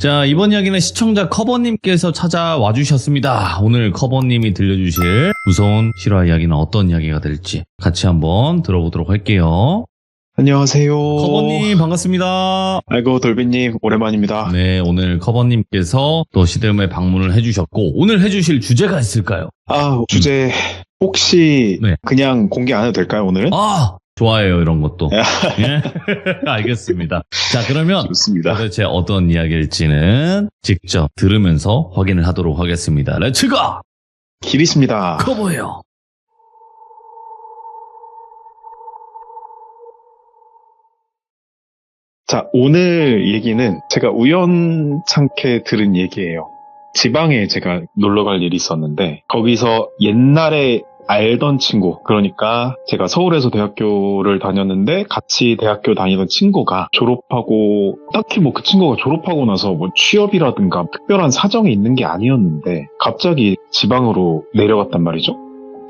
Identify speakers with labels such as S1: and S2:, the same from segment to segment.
S1: 자, 이번 이야기는 시청자 커버님께서 찾아와 주셨습니다. 오늘 커버님이 들려주실 무서운 실화 이야기는 어떤 이야기가 될지 같이 한번 들어보도록 할게요.
S2: 안녕하세요.
S1: 커버님 반갑습니다.
S2: 아이고 돌비님 오랜만입니다.
S1: 네, 오늘 커버님께서 또 시대음에 방문을 해주셨고 오늘 해주실 주제가 있을까요?
S2: 주제 혹시
S1: 네.
S2: 그냥 공개 안 해도 될까요 오늘은?
S1: 좋아해요 이런 것도. 예? 알겠습니다. 자, 그러면
S2: 좋습니다.
S1: 도대체 어떤 이야기일지는 직접 들으면서 확인을 하도록 하겠습니다. 렛츠고!
S2: 길이십니다.
S1: 커버예요.
S2: 자, 오늘 얘기는 제가 우연찮게 들은 얘기예요. 지방에 제가 놀러 갈 일이 있었는데 거기서 옛날에 알던 친구, 그러니까 제가 서울에서 대학교를 다녔는데 같이 대학교 다니던 친구가 졸업하고, 딱히 그 친구가 졸업하고 나서 취업이라든가 특별한 사정이 있는 게 아니었는데 갑자기 지방으로 내려갔단 말이죠.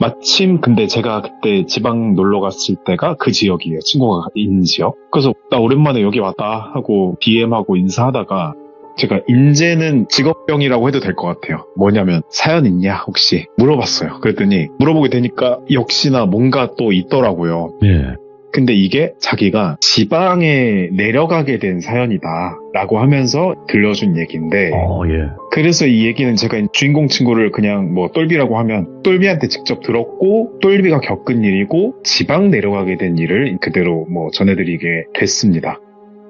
S2: 마침 근데 제가 그때 지방 놀러 갔을 때가 그 지역이에요. 친구가 있는 지역. 그래서 나 오랜만에 여기 왔다 하고 DM하고 인사하다가 제가 이제는 직업병이라고 해도 될 것 같아요. 뭐냐면 사연 있냐 혹시 물어봤어요. 그랬더니 물어보게 되니까 역시나 뭔가 또 있더라고요.
S1: 예.
S2: 근데 이게 자기가 지방에 내려가게 된 사연이다 라고 하면서 들려준 얘기인데
S1: 예.
S2: 그래서 이 얘기는 제가 주인공 친구를 그냥 똘비라고 하면 똘비한테 직접 들었고 똘비가 겪은 일이고 지방 내려가게 된 일을 그대로 전해드리게 됐습니다.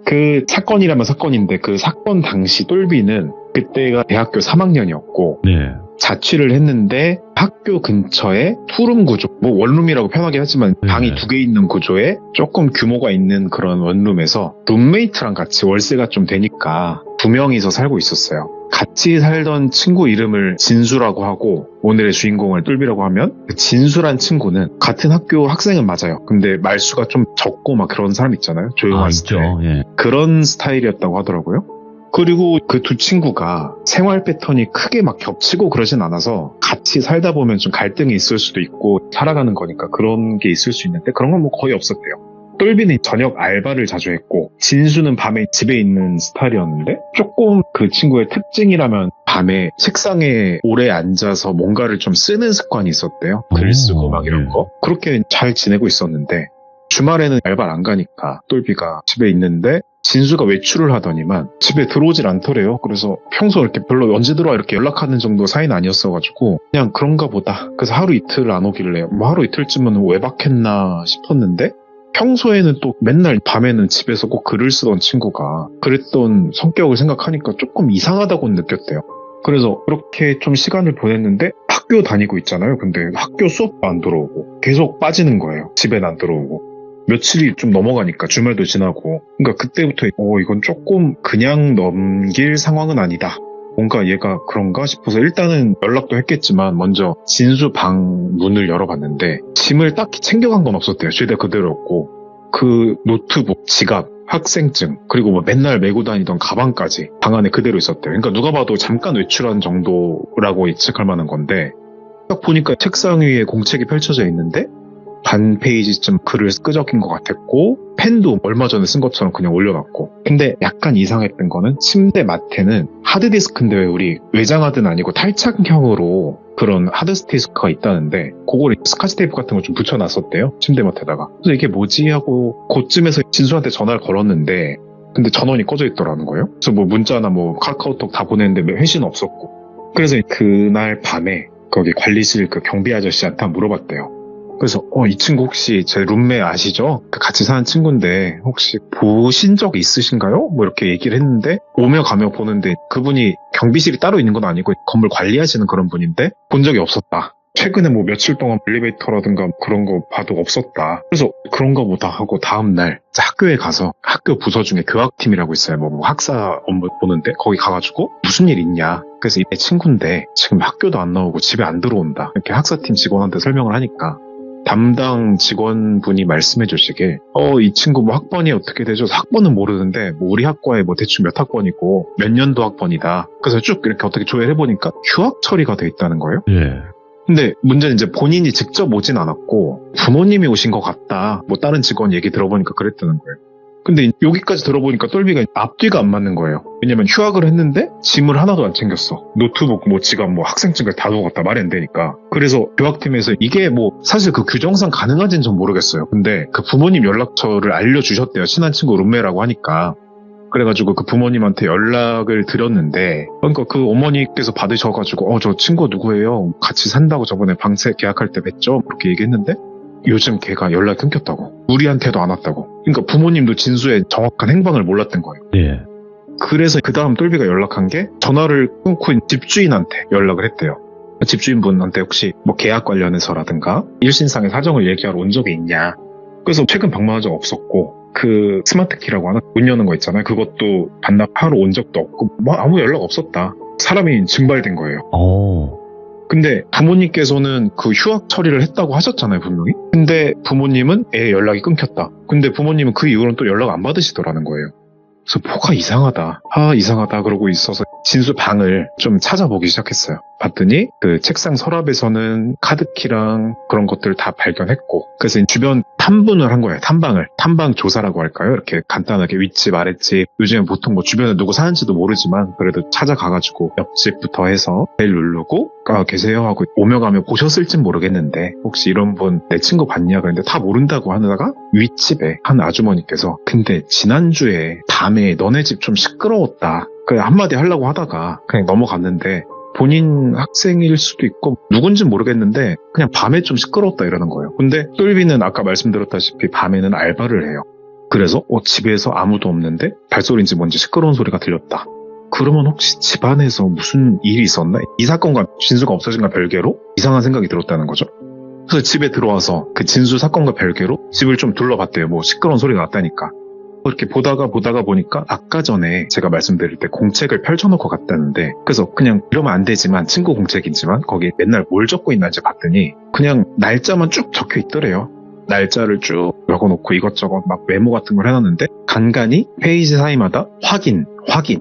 S2: 그 사건이라면 사건인데 그 사건 당시 똘비는 그때가 대학교 3학년이었고
S1: 네.
S2: 자취를 했는데 학교 근처에 투룸 구조, 원룸이라고 편하게 하지만 방이 2개 있는 구조에 조금 규모가 있는 그런 원룸에서 룸메이트랑 같이 월세가 좀 되니까 2명이서 살고 있었어요. 같이 살던 친구 이름을 진수라고 하고 오늘의 주인공을 똘비라고 하면 그 진수란 친구는 같은 학교 학생은 맞아요. 근데 말수가 좀 적고 그런 사람 있잖아요. 조용한 스타일.
S1: 있죠. 예.
S2: 그런 스타일이었다고 하더라고요. 그리고 그 두 친구가 생활 패턴이 크게 겹치고 그러진 않아서 같이 살다 보면 좀 갈등이 있을 수도 있고 살아가는 거니까 그런 게 있을 수 있는데 그런 건 거의 없었대요. 똘비는 저녁 알바를 자주 했고 진수는 밤에 집에 있는 스타일이었는데 조금 그 친구의 특징이라면 밤에 책상에 오래 앉아서 뭔가를 좀 쓰는 습관이 있었대요. 글 쓰고 이런 거. 그렇게 잘 지내고 있었는데 주말에는 알바를 안 가니까 똘비가 집에 있는데 진수가 외출을 하더니만 집에 들어오질 않더래요. 그래서 평소 이렇게 별로 언제 들어와 이렇게 연락하는 정도 사이는 아니었어가지고 그냥 그런가 보다. 그래서 하루 이틀 안 오길래 하루 이틀쯤은 외박했나 싶었는데 평소에는 또 맨날 밤에는 집에서 꼭 글을 쓰던 친구가 그랬던 성격을 생각하니까 조금 이상하다고 느꼈대요. 그래서 그렇게 좀 시간을 보냈는데 학교 다니고 있잖아요. 근데 학교 수업도 안 들어오고 계속 빠지는 거예요. 집엔 안 들어오고. 며칠이 좀 넘어가니까 주말도 지나고 그러니까 그때부터 이건 조금 그냥 넘길 상황은 아니다. 뭔가 얘가 그런가 싶어서 일단은 연락도 했겠지만 먼저 진수 방 문을 열어봤는데 짐을 딱히 챙겨간 건 없었대요. 죄다 그대로였고 그 노트북, 지갑, 학생증 그리고 맨날 메고 다니던 가방까지 방 안에 그대로 있었대요. 그러니까 누가 봐도 잠깐 외출한 정도라고 예측할 만한 건데 딱 보니까 책상 위에 공책이 펼쳐져 있는데 반 페이지쯤 글을 끄적인 것 같았고 펜도 얼마 전에 쓴 것처럼 그냥 올려놨고 근데 약간 이상했던 거는 침대 맡에는 하드디스크인데 왜 우리 외장하드는 아니고 탈착형으로 그런 하드디스크가 있다는데 그걸 스카치 테이프 같은 거 좀 붙여놨었대요. 침대 맡에다가. 그래서 이게 뭐지 하고 그쯤에서 진수한테 전화를 걸었는데 근데 전원이 꺼져 있더라는 거예요. 그래서 문자나 카카오톡 다 보냈는데 회신 없었고 그래서 그날 밤에 거기 관리실 그 경비 아저씨한테 물어봤대요. 그래서 이 친구 혹시 제 룸메 아시죠? 같이 사는 친구인데 혹시 보신 적 있으신가요? 이렇게 얘기를 했는데 오며 가며 보는데 그분이 경비실이 따로 있는 건 아니고 건물 관리하시는 그런 분인데 본 적이 없었다. 최근에 며칠 동안 엘리베이터라든가 그런 거 봐도 없었다. 그래서 그런가 보다 하고 다음날 학교에 가서 학교 부서 중에 교학팀이라고 있어요. 학사 업무 보는데 거기 가가지고 무슨 일 있냐. 그래서 이 친구인데 지금 학교도 안 나오고 집에 안 들어온다. 이렇게 학사팀 직원한테 설명을 하니까 담당 직원분이 말씀해 주시길 이 친구 학번이 어떻게 되죠? 학번은 모르는데 우리 학과에 대충 몇 학번이고 몇 년도 학번이다. 그래서 쭉 이렇게 어떻게 조회를 해보니까 휴학 처리가 돼 있다는 거예요.
S1: 예.
S2: 근데 문제는 이제 본인이 직접 오진 않았고 부모님이 오신 것 같다. 다른 직원 얘기 들어보니까 그랬다는 거예요. 근데 여기까지 들어보니까 똘비가 앞뒤가 안 맞는 거예요. 왜냐면 휴학을 했는데 짐을 하나도 안 챙겼어. 노트북, 뭐 지갑, 뭐 학생증을 다 두고 갔다 말이 안 되니까. 그래서 교학팀에서 이게 뭐 사실 그 규정상 가능한지는 전 모르겠어요. 근데 그 부모님 연락처를 알려주셨대요. 친한 친구 룸메라고 하니까. 그래가지고 그 부모님한테 연락을 드렸는데, 그러니까 그 어머니께서 받으셔가지고 저 친구 누구예요? 같이 산다고 저번에 방세 계약할 때 뵀죠? 그렇게 얘기했는데 요즘 걔가 연락이 끊겼다고. 우리한테도 안 왔다고. 그러니까 부모님도 진수의 정확한 행방을 몰랐던 거예요.
S1: 예.
S2: 그래서 그 다음 똘비가 연락한 게 전화를 끊고 집주인한테 연락을 했대요. 집주인분한테 혹시 뭐 계약 관련해서라든가 일신상의 사정을 얘기하러 온 적이 있냐. 그래서 최근 방문한 적 없었고, 그 스마트키라고 하나 문 여는 거 있잖아요. 그것도 반납하러 온 적도 없고 뭐 아무 연락 없었다. 사람이 증발된 거예요. 근데 부모님께서는 그 휴학 처리를 했다고 하셨잖아요, 분명히. 근데 부모님은 애 연락이 끊겼다. 근데 부모님은 그 이후로는 또 연락 안 받으시더라는 거예요. 그래서 뭐가 이상하다. 이상하다 그러고 있어서 진수 방을 좀 찾아보기 시작했어요. 봤더니 그 책상 서랍에서는 카드키랑 그런 것들을 다 발견했고, 그래서 주변 탐문을 한 거예요. 탐방 조사라고 할까요? 이렇게 간단하게 윗집 아랫집, 요즘엔 보통 뭐 주변에 누구 사는지도 모르지만 그래도 찾아가가지고 옆집부터 해서 벨 누르고 계세요 하고 오며 가며 보셨을진 모르겠는데 혹시 이런 분 내 친구 봤냐 그랬는데 다 모른다고 하다가 윗집에 한 아주머니께서 근데 지난주에 밤에 너네 집 좀 시끄러웠다 그냥 한마디 하려고 하다가 그냥 넘어갔는데 본인 학생일 수도 있고 누군진 모르겠는데 그냥 밤에 좀 시끄러웠다 이러는 거예요. 근데 똘비는 아까 말씀드렸다시피 밤에는 알바를 해요. 그래서 집에서 아무도 없는데 발소리인지 뭔지 시끄러운 소리가 들렸다. 그러면 혹시 집안에서 무슨 일이 있었나? 이 사건과 진수가 없어진 것 별개로 이상한 생각이 들었다는 거죠. 그래서 집에 들어와서 그 진수 사건과 별개로 집을 좀 둘러봤대요. 뭐 시끄러운 소리가 났다니까. 이렇게 보다가 보니까 아까 전에 제가 말씀드릴 때 공책을 펼쳐놓고 갔다는데, 그래서 그냥 이러면 안 되지만 친구 공책이지만 거기에 맨날 뭘 적고 있는지 봤더니 그냥 날짜만 쭉 적혀 있더래요. 날짜를 쭉 적어놓고 이것저것 막 메모 같은 걸 해놨는데 간간히 페이지 사이마다 확인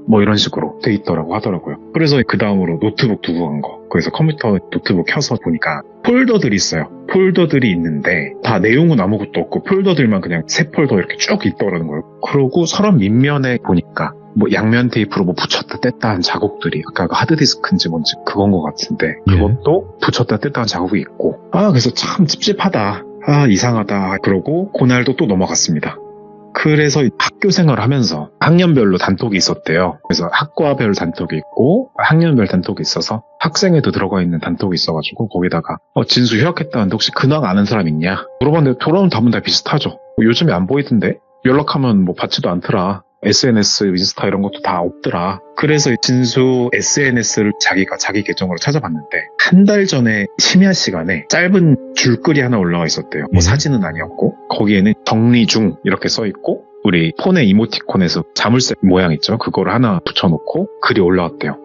S2: 뭐 이런 식으로 돼 있더라고 하더라고요. 그래서 그 다음으로 노트북 두고 간 거. 그래서 컴퓨터 노트북 켜서 보니까 폴더들이 있어요. 폴더들이 있는데 다 내용은 아무것도 없고 폴더들만 그냥 세 폴더 이렇게 쭉 있더라는 거예요. 그러고 서랍 밑면에 보니까 뭐 양면 테이프로 뭐 붙였다 뗐다 한 자국들이, 아까 그 하드디스크인지 뭔지 그건 것 같은데 그것도 붙였다 뗐다 한 자국이 있고, 그래서 참 찝찝하다. 이상하다. 그러고 그날도 또 넘어갔습니다. 그래서 학교 생활을 하면서 학년별로 단톡이 있었대요. 그래서 학과별 단톡이 있고 학년별 단톡이 있어서 학생회도 들어가 있는 단톡이 있어가지고 거기다가 진수 휴학했다는데 혹시 근황 아는 사람 있냐? 물어봤는데 돌아오는 답은 다 비슷하죠. 요즘에 안 보이던데? 연락하면 뭐 받지도 않더라. SNS, 인스타 이런 것도 다 없더라. 그래서 진수 SNS를 자기가 자기 계정으로 찾아봤는데 한 달 전에 심야 시간에 짧은 줄글이 하나 올라와 있었대요. 뭐 사진은 아니었고 거기에는 정리 중 이렇게 써있고 우리 폰의 이모티콘에서 자물쇠 모양 있죠? 그거를 하나 붙여놓고 글이 올라왔대요.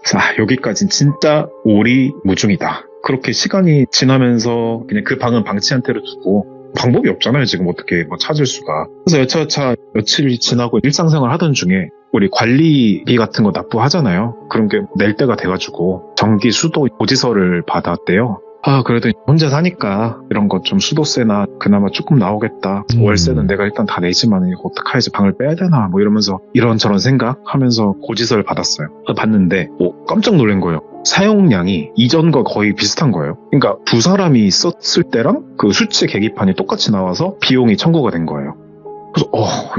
S2: 자, 여기까진 진짜 오리무중이다. 그렇게 시간이 지나면서 그냥 그 방은 방치한 채로 두고 방법이 없잖아요. 지금 어떻게 뭐 찾을 수가. 그래서 여차저차 며칠이 지나고 일상생활 하던 중에 우리 관리비 같은 거 납부하잖아요. 그런 게 낼 때가 돼가지고 전기, 수도 고지서를 받았대요. 그래도 혼자 사니까 이런 것 좀 수도세나 그나마 조금 나오겠다. 월세는 내가 일단 다 내지만 이거 어떡하지, 방을 빼야 되나 뭐 이러면서 이런저런 생각하면서 고지서를 받았어요. 봤는데 깜짝 놀란 거예요. 사용량이 이전과 거의 비슷한 거예요. 그러니까 두 사람이 썼을 때랑 그 수치 계기판이 똑같이 나와서 비용이 청구가 된 거예요. 그래서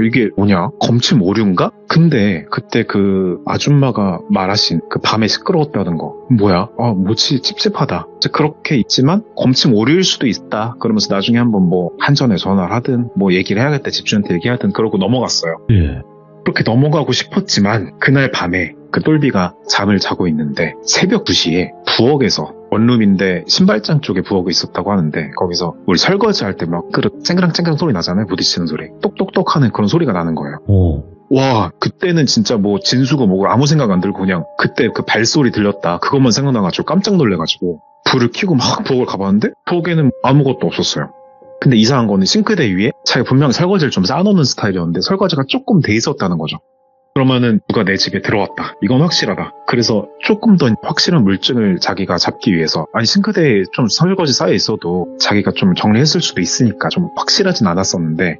S2: 이게 뭐냐? 검침 오류인가? 근데 그때 그 아줌마가 말하신 그 밤에 시끄러웠다는 거 뭐야? 뭐지? 찝찝하다. 그렇게 있지만 검침 오류일 수도 있다. 그러면서 나중에 한번 뭐 한전에 전화를 하든 뭐 얘기를 해야겠다. 집주인한테 얘기하든 그러고 넘어갔어요.
S1: 예.
S2: 그렇게 넘어가고 싶었지만 그날 밤에 그 똘비가 잠을 자고 있는데 새벽 2시에 부엌에서 원룸인데 신발장 쪽에 부엌이 있었다고 하는데 거기서 우리 설거지 할 때 막 그릇 쨍그랑쨍그랑 소리 나잖아요. 부딪히는 소리. 똑똑똑 하는 그런 소리가 나는 거예요. 와, 그때는 진짜 뭐 진수고 뭐고 아무 생각 안 들고 그냥 그때 그 발소리 들렸다 그것만 생각나가지고 깜짝 놀래가지고 불을 켜고 막 부엌을 가봤는데 부엌에는 아무것도 없었어요. 근데 이상한 거는 싱크대 위에 자기가 분명 설거지를 좀 쌓아놓는 스타일이었는데 설거지가 조금 돼 있었다는 거죠. 그러면은 누가 내 집에 들어왔다. 이건 확실하다. 그래서 조금 더 확실한 물증을 자기가 잡기 위해서, 아니 싱크대에 좀 설거지 쌓여 있어도 자기가 좀 정리했을 수도 있으니까 좀 확실하진 않았었는데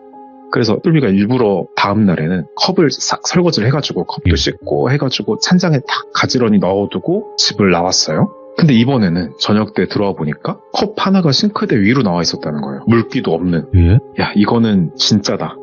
S2: 그래서 똘비가 일부러 다음 날에는 컵을 싹 설거지를 해가지고 컵도 씻고 해가지고 찬장에 딱 가지런히 넣어두고 집을 나왔어요. 근데 이번에는 저녁 때 들어와 보니까 컵 하나가 싱크대 위로 나와 있었다는 거예요. 물기도 없는.
S1: 예?
S2: 야, 이거는 진짜다.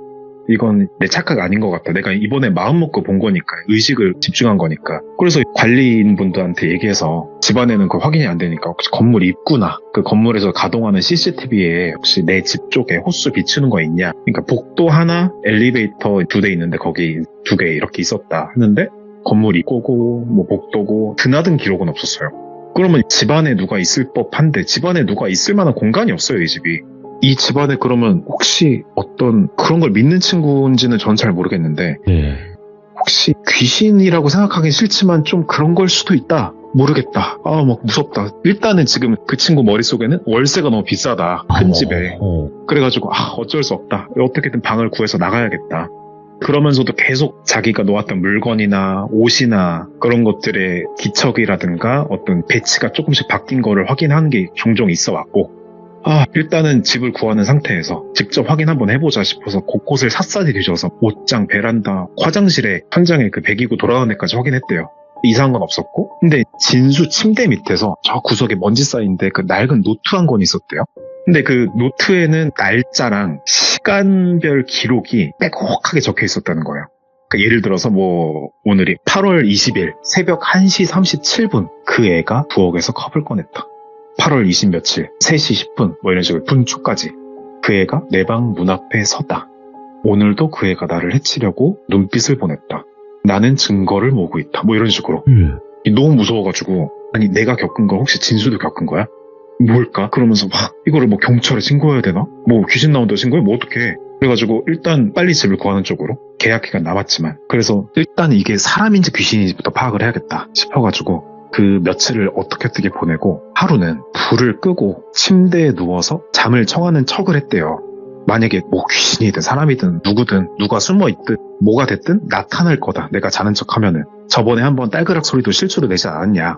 S2: 이건 내 착각 아닌 것 같다. 내가 이번에 마음 먹고 본 거니까, 의식을 집중한 거니까. 그래서 관리인분들한테 얘기해서 집안에는 그 확인이 안 되니까 혹시 건물 입구나 그 건물에서 가동하는 CCTV에 혹시 내 집 쪽에 호수 비추는 거 있냐. 그러니까 복도 하나, 엘리베이터 2대 있는데 거기 2개 이렇게 있었다 했는데 건물 입구고 뭐 복도고 드나든 기록은 없었어요. 그러면 집안에 누가 있을 법한데 집안에 누가 있을 만한 공간이 없어요, 이 집이. 이 집안에 그러면 혹시 어떤 그런 걸 믿는 친구인지는 전 잘 모르겠는데
S1: 예.
S2: 혹시 귀신이라고 생각하긴 싫지만 좀 그런 걸 수도 있다. 모르겠다. 아, 막 무섭다. 일단은 지금 그 친구 머릿속에는 월세가 너무 비싸다. 큰 집에. 그래가지고 어쩔 수 없다. 어떻게든 방을 구해서 나가야겠다. 그러면서도 계속 자기가 놓았던 물건이나 옷이나 그런 것들의 기척이라든가 어떤 배치가 조금씩 바뀐 거를 확인하는 게 종종 있어 왔고, 일단은 집을 구하는 상태에서 직접 확인 한번 해보자 싶어서 곳곳을 샅샅이 뒤져서 옷장, 베란다, 화장실에 천장에 그 배기구 돌아가는 데까지 확인했대요. 이상한 건 없었고, 근데 진수 침대 밑에서 저 구석에 먼지 쌓인데 그 낡은 노트 한 권 있었대요. 근데 그 노트에는 날짜랑 시간별 기록이 빼곡하게 적혀 있었다는 거예요. 그러니까 예를 들어서 뭐 오늘이 8월 20일 새벽 1시 37분 그 애가 부엌에서 컵을 꺼냈다. 8월 20 며칠 3시 10분 뭐 이런 식으로 분초까지 그 애가 내 방 문 앞에 서다. 오늘도 그 애가 나를 해치려고 눈빛을 보냈다. 나는 증거를 모으고 있다. 뭐 이런 식으로. 너무 무서워가지고 아니 내가 겪은 거 혹시 진수도 겪은 거야? 뭘까? 그러면서 막 이거를 뭐 경찰에 신고해야 되나? 뭐 귀신 나온다 신고해? 뭐 어떡해? 그래가지고 일단 빨리 집을 구하는 쪽으로 계약기간 남았지만 그래서 일단 이게 사람인지 귀신인지부터 파악을 해야겠다 싶어가지고 그 며칠을 어떻게 보내고 하루는 불을 끄고 침대에 누워서 잠을 청하는 척을 했대요. 만약에 뭐 귀신이든 사람이든 누구든 누가 숨어있든 뭐가 됐든 나타날 거다. 내가 자는 척하면은. 저번에 한번 딸그락 소리도 실수로 내지 않았냐.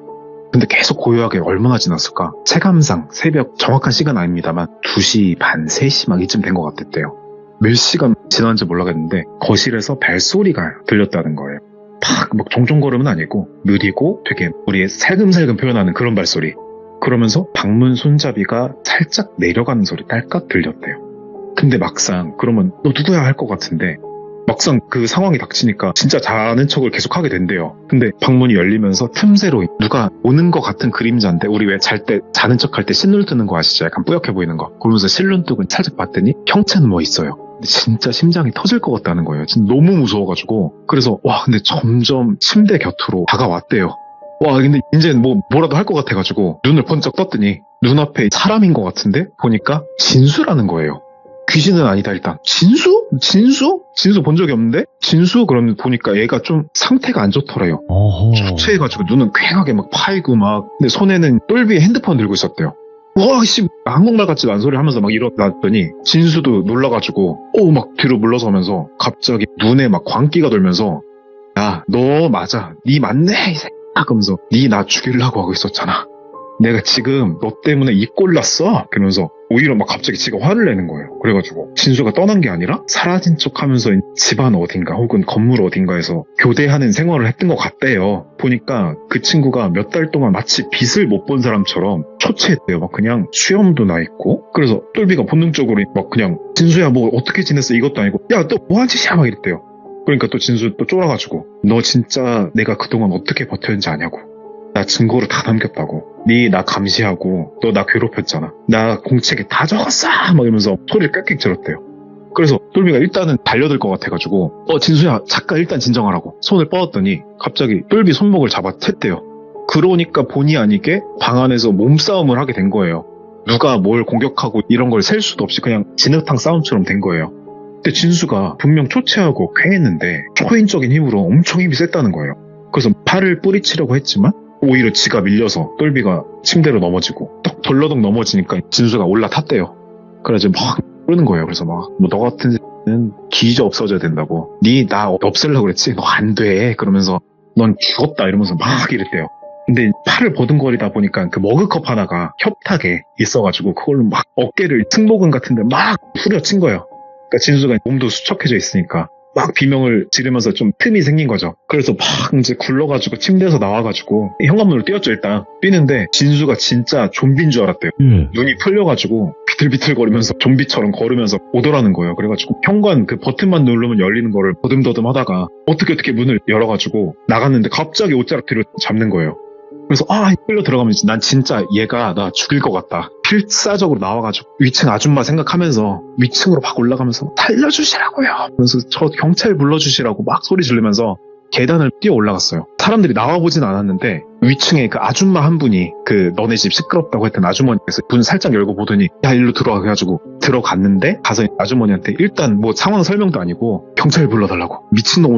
S2: 근데 계속 고요하게 얼마나 지났을까? 체감상 새벽 정확한 시간 아닙니다만 2시 반, 3시 막 이쯤 된 것 같았대요. 몇 시간 지났는지 몰라겠는데 거실에서 발소리가 들렸다는 거예요. 막 종종걸음은 아니고 느리고 되게 우리의 살금살금 표현하는 그런 발소리. 그러면서 방문 손잡이가 살짝 내려가는 소리 딸깍 들렸대요. 근데 막상 그러면 너 누구야 할 것 같은데 막상 그 상황이 닥치니까 진짜 자는 척을 계속 하게 된대요. 근데 방문이 열리면서 틈새로 누가 오는 것 같은 그림자인데 우리 왜 잘 때 자는 척 할 때 실눈 뜨는 거 아시죠? 약간 뿌옇게 보이는 거. 그러면서 실눈 뜨고 살짝 봤더니 형체는 뭐 있어요. 근데 진짜 심장이 터질 것 같다는 거예요. 진짜 너무 무서워가지고. 그래서 근데 점점 침대 곁으로 다가왔대요. 근데 이제 뭐라도 할 것 같아가지고 눈을 번쩍 떴더니 눈앞에 사람인 것 같은데 보니까 진수라는 거예요. 귀신은 아니다 일단. 진수? 진수 본 적이 없는데? 진수 그러면 보니까 얘가 좀 상태가 안 좋더래요. 초췌해가지고 눈은 퀭하게 막 파이고 막. 근데 손에는 똘비의 핸드폰 들고 있었대요. 한국말 같지도 않은 소리 하면서 막 일어났더니 진수도 놀라가지고 막 뒤로 물러서면서 갑자기 눈에 막 광기가 돌면서 야, 너 맞아. 니 맞네. 이 새끼야. 그러면서 니 나 죽이려고 하고 있었잖아. 내가 지금 너 때문에 이 꼴 났어. 그러면서 오히려 막 갑자기 지가 화를 내는 거예요. 그래가지고 진수가 떠난 게 아니라 사라진 척 하면서 집안 어딘가 혹은 건물 어딘가에서 교대하는 생활을 했던 것 같대요. 보니까 그 친구가 몇 달 동안 마치 빛을 못 본 사람처럼 초췌했대요. 막 그냥 수염도 나 있고. 그래서 똘비가 본능적으로 막 그냥 진수야 뭐 어떻게 지냈어 이것도 아니고 야 너 뭐한 짓이야 막 이랬대요. 그러니까 또 진수 또 쫄아가지고 너 진짜 내가 그동안 어떻게 버텼는지 아냐고. 나 증거를 다 남겼다고. 니 나 감시하고 너 나 괴롭혔잖아. 나 공책에 다 적었어 막 이러면서 소리를 꽥꽥 질렀대요. 그래서 똘비가 일단은 달려들 것 같아가지고 진수야 잠깐 일단 진정하라고 손을 뻗었더니 갑자기 똘비 손목을 잡아 텄대요. 그러니까 본의 아니게 방 안에서 몸싸움을 하게 된 거예요. 누가 뭘 공격하고 이런 걸 셀 수도 없이 그냥 진흙탕 싸움처럼 된 거예요. 근데 진수가 분명 초췌하고 쾌했는데 초인적인 힘으로 엄청 힘이 셌다는 거예요. 그래서 팔을 뿌리치려고 했지만 오히려 지가 밀려서 똘비가 침대로 넘어지고 떡 덜러덩 넘어지니까 진수가 올라탔대요. 그래서 막 그러는 거예요. 그래서 막 너 같은 새는 기저 없어져야 된다고. 니 나 없애려고 그랬지? 너 안 돼. 그러면서 넌 죽었다 이러면서 막 이랬대요. 근데 팔을 버둥거리다 보니까 그 머그컵 하나가 협탁에 있어가지고 그걸로 막 어깨를 승모근 같은데 막 후려친 거예요. 그러니까 진수가 몸도 수척해져 있으니까 막 비명을 지르면서 좀 틈이 생긴 거죠. 그래서 막 이제 굴러가지고 침대에서 나와가지고 현관문으로 뛰었죠. 일단 뛰는데 진수가 진짜 좀비인 줄 알았대요. 눈이 풀려가지고 비틀비틀거리면서 좀비처럼 걸으면서 오더라는 거예요. 그래가지고 현관 그 버튼만 누르면 열리는 거를 더듬더듬 하다가 어떻게 문을 열어가지고 나갔는데 갑자기 옷자락 뒤로 잡는 거예요. 그래서 끌려 들어가면서 난 진짜 얘가 나 죽일 것 같다. 필사적으로 나와가지고 위층 아줌마 생각하면서 위층으로 막 올라가면서 달려주시라고요. 그래서 저 경찰 불러주시라고 막 소리 지르면서 계단을 뛰어 올라갔어요. 사람들이 나와보진 않았는데 위층에 그 아줌마 한 분이 그 너네 집 시끄럽다고 했던 아주머니께서 문 살짝 열고 보더니 야 일로 들어와 해가지고 들어갔는데 가서 아주머니한테 일단 뭐 상황 설명도 아니고 경찰 불러달라고 미친놈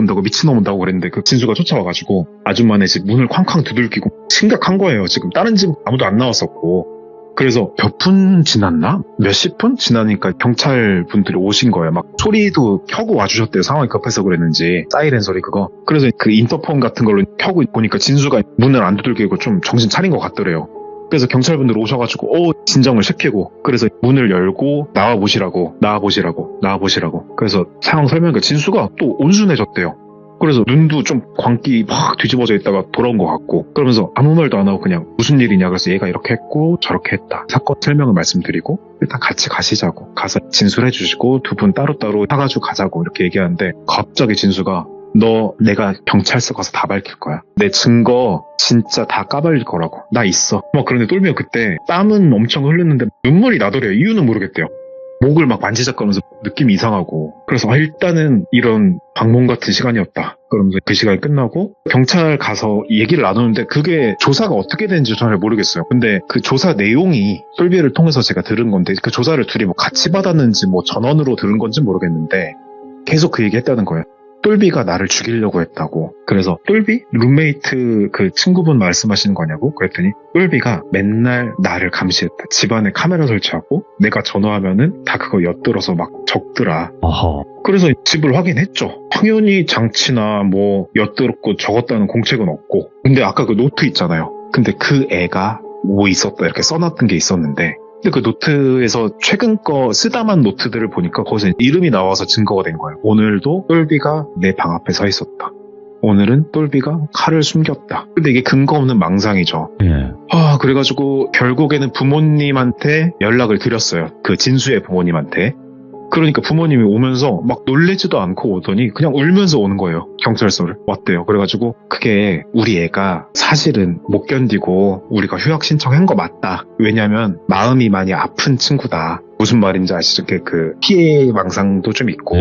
S2: 온다고 그랬는데 그 진수가 쫓아와가지고 아줌마네 집 문을 쾅쾅 두들기고 심각한 거예요. 지금 다른 집 아무도 안 나왔었고 그래서 몇 분 지났나? 몇십 분 지나니까 경찰 분들이 오신 거예요. 막 소리도 켜고 와주셨대요. 상황이 급해서 그랬는지 사이렌 소리 그거. 그래서 그 인터폰 같은 걸로 켜고 보니까 진수가 문을 안 두들기고 좀 정신 차린 것 같더래요. 그래서 경찰분들 오셔가지고 진정을 시키고 그래서 문을 열고 나와보시라고 그래서 상황 설명하니까 진수가 또 온순해졌대요. 그래서 눈도 좀 광기 막 뒤집어져 있다가 돌아온 것 같고 그러면서 아무 말도 안 하고 그냥 무슨 일이냐 그래서 얘가 이렇게 했고 저렇게 했다 사건 설명을 말씀드리고 일단 같이 가시자고 가서 진술해 주시고 두 분 따로따로 사가지고 가자고 이렇게 얘기하는데 갑자기 진수가 너 내가 경찰서 가서 다 밝힐 거야. 내 증거 진짜 다 까발릴 거라고. 나 있어. 그런데 똘미가 그때 땀은 엄청 흘렸는데 눈물이 나더래요. 이유는 모르겠대요. 목을 막 만지작거리면서 느낌이 이상하고 그래서 일단은 이런 방문 같은 시간이었다. 그러면서 그 시간이 끝나고 경찰 가서 얘기를 나누는데 그게 조사가 어떻게 되는지 잘 모르겠어요. 근데 그 조사 내용이 똘비를 통해서 제가 들은 건데 그 조사를 둘이 뭐 같이 받았는지 뭐 전원으로 들은 건지 모르겠는데 계속 그 얘기 했다는 거예요. 똘비가 나를 죽이려고 했다고. 그래서 똘비? 룸메이트 그 친구분 말씀하시는 거냐고 그랬더니 똘비가 맨날 나를 감시했다. 집안에 카메라 설치하고 내가 전화하면은 다 그거 엿들어서 막 적더라.
S1: 어허.
S2: 그래서 집을 확인했죠. 당연히 장치나 뭐 엿들었고 적었다는 공책은 없고. 근데 아까 그 노트 있잖아요. 근데 그 애가 뭐 있었다 이렇게 써놨던 게 있었는데 근데 그 노트에서 최근 거 쓰다만 노트들을 보니까 거기서 이름이 나와서 증거가 된 거예요. 오늘도 똘비가 내 방 앞에 서 있었다. 오늘은 똘비가 칼을 숨겼다. 근데 이게 근거 없는 망상이죠.
S1: 예.
S2: 그래가지고 결국에는 부모님한테 연락을 드렸어요. 그 진수의 부모님한테. 그러니까 부모님이 오면서 막 놀래지도 않고 오더니 그냥 울면서 오는 거예요. 경찰서를 왔대요. 그래가지고 그게 우리 애가 사실은 못 견디고 우리가 휴학 신청한 거 맞다. 왜냐면 마음이 많이 아픈 친구다. 무슨 말인지 아시죠? 그 피해 망상도 좀 있고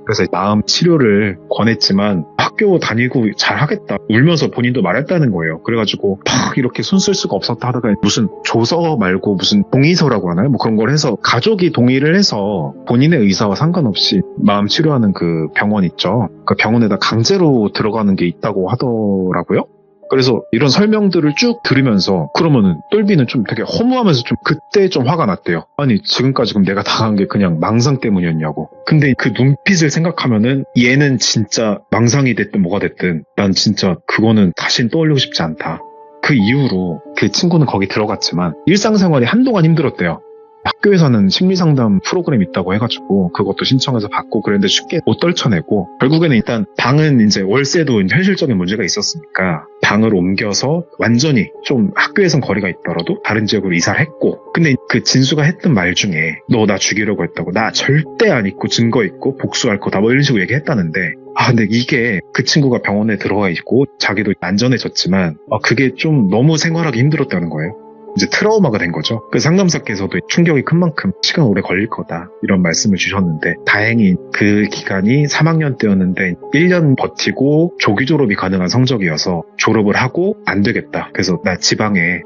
S2: 그래서 마음 치료를 권했지만 학교 다니고 잘하겠다. 울면서 본인도 말했다는 거예요. 그래가지고 막 이렇게 손 쓸 수가 없었다 하다가 무슨 조서 말고 무슨 동의서라고 하나요? 뭐 그런 걸 해서 가족이 동의를 해서 본인의 의사와 상관없이 마음 치료하는 그 병원 있죠. 그 병원에다 강제로 들어가는 게 있다고 하더라고요. 그래서 이런 설명들을 쭉 들으면서 그러면은 똘비는 좀 되게 허무하면서 좀 그때 좀 화가 났대요. 아니 지금까지 그럼 내가 당한 게 그냥 망상 때문이었냐고. 근데 그 눈빛을 생각하면은 얘는 진짜 망상이 됐든 뭐가 됐든 난 진짜 그거는 다신 떠올리고 싶지 않다. 그 이후로 그 친구는 거기 들어갔지만 일상생활이 한동안 힘들었대요. 학교에서는 심리상담 프로그램 있다고 해가지고 그것도 신청해서 받고 그랬는데 쉽게 못 떨쳐내고 결국에는 일단 방은 이제 월세도 현실적인 문제가 있었으니까 방을 옮겨서 완전히 좀 학교에선 거리가 있더라도 다른 지역으로 이사를 했고 근데 그 진수가 했던 말 중에 너 나 죽이려고 했다고 나 절대 안 있고 증거 있고 복수할 거다 뭐 이런 식으로 얘기했다는데 근데 이게 그 친구가 병원에 들어가 있고 자기도 안전해졌지만 그게 좀 너무 생활하기 힘들었다는 거예요. 이제 트라우마가 된 거죠. 그 상담사께서도 충격이 큰 만큼 시간 오래 걸릴 거다 이런 말씀을 주셨는데 다행히 그 기간이 3학년 때였는데 1년 버티고 조기 졸업이 가능한 성적이어서 졸업을 하고 안 되겠다. 그래서 나 지방에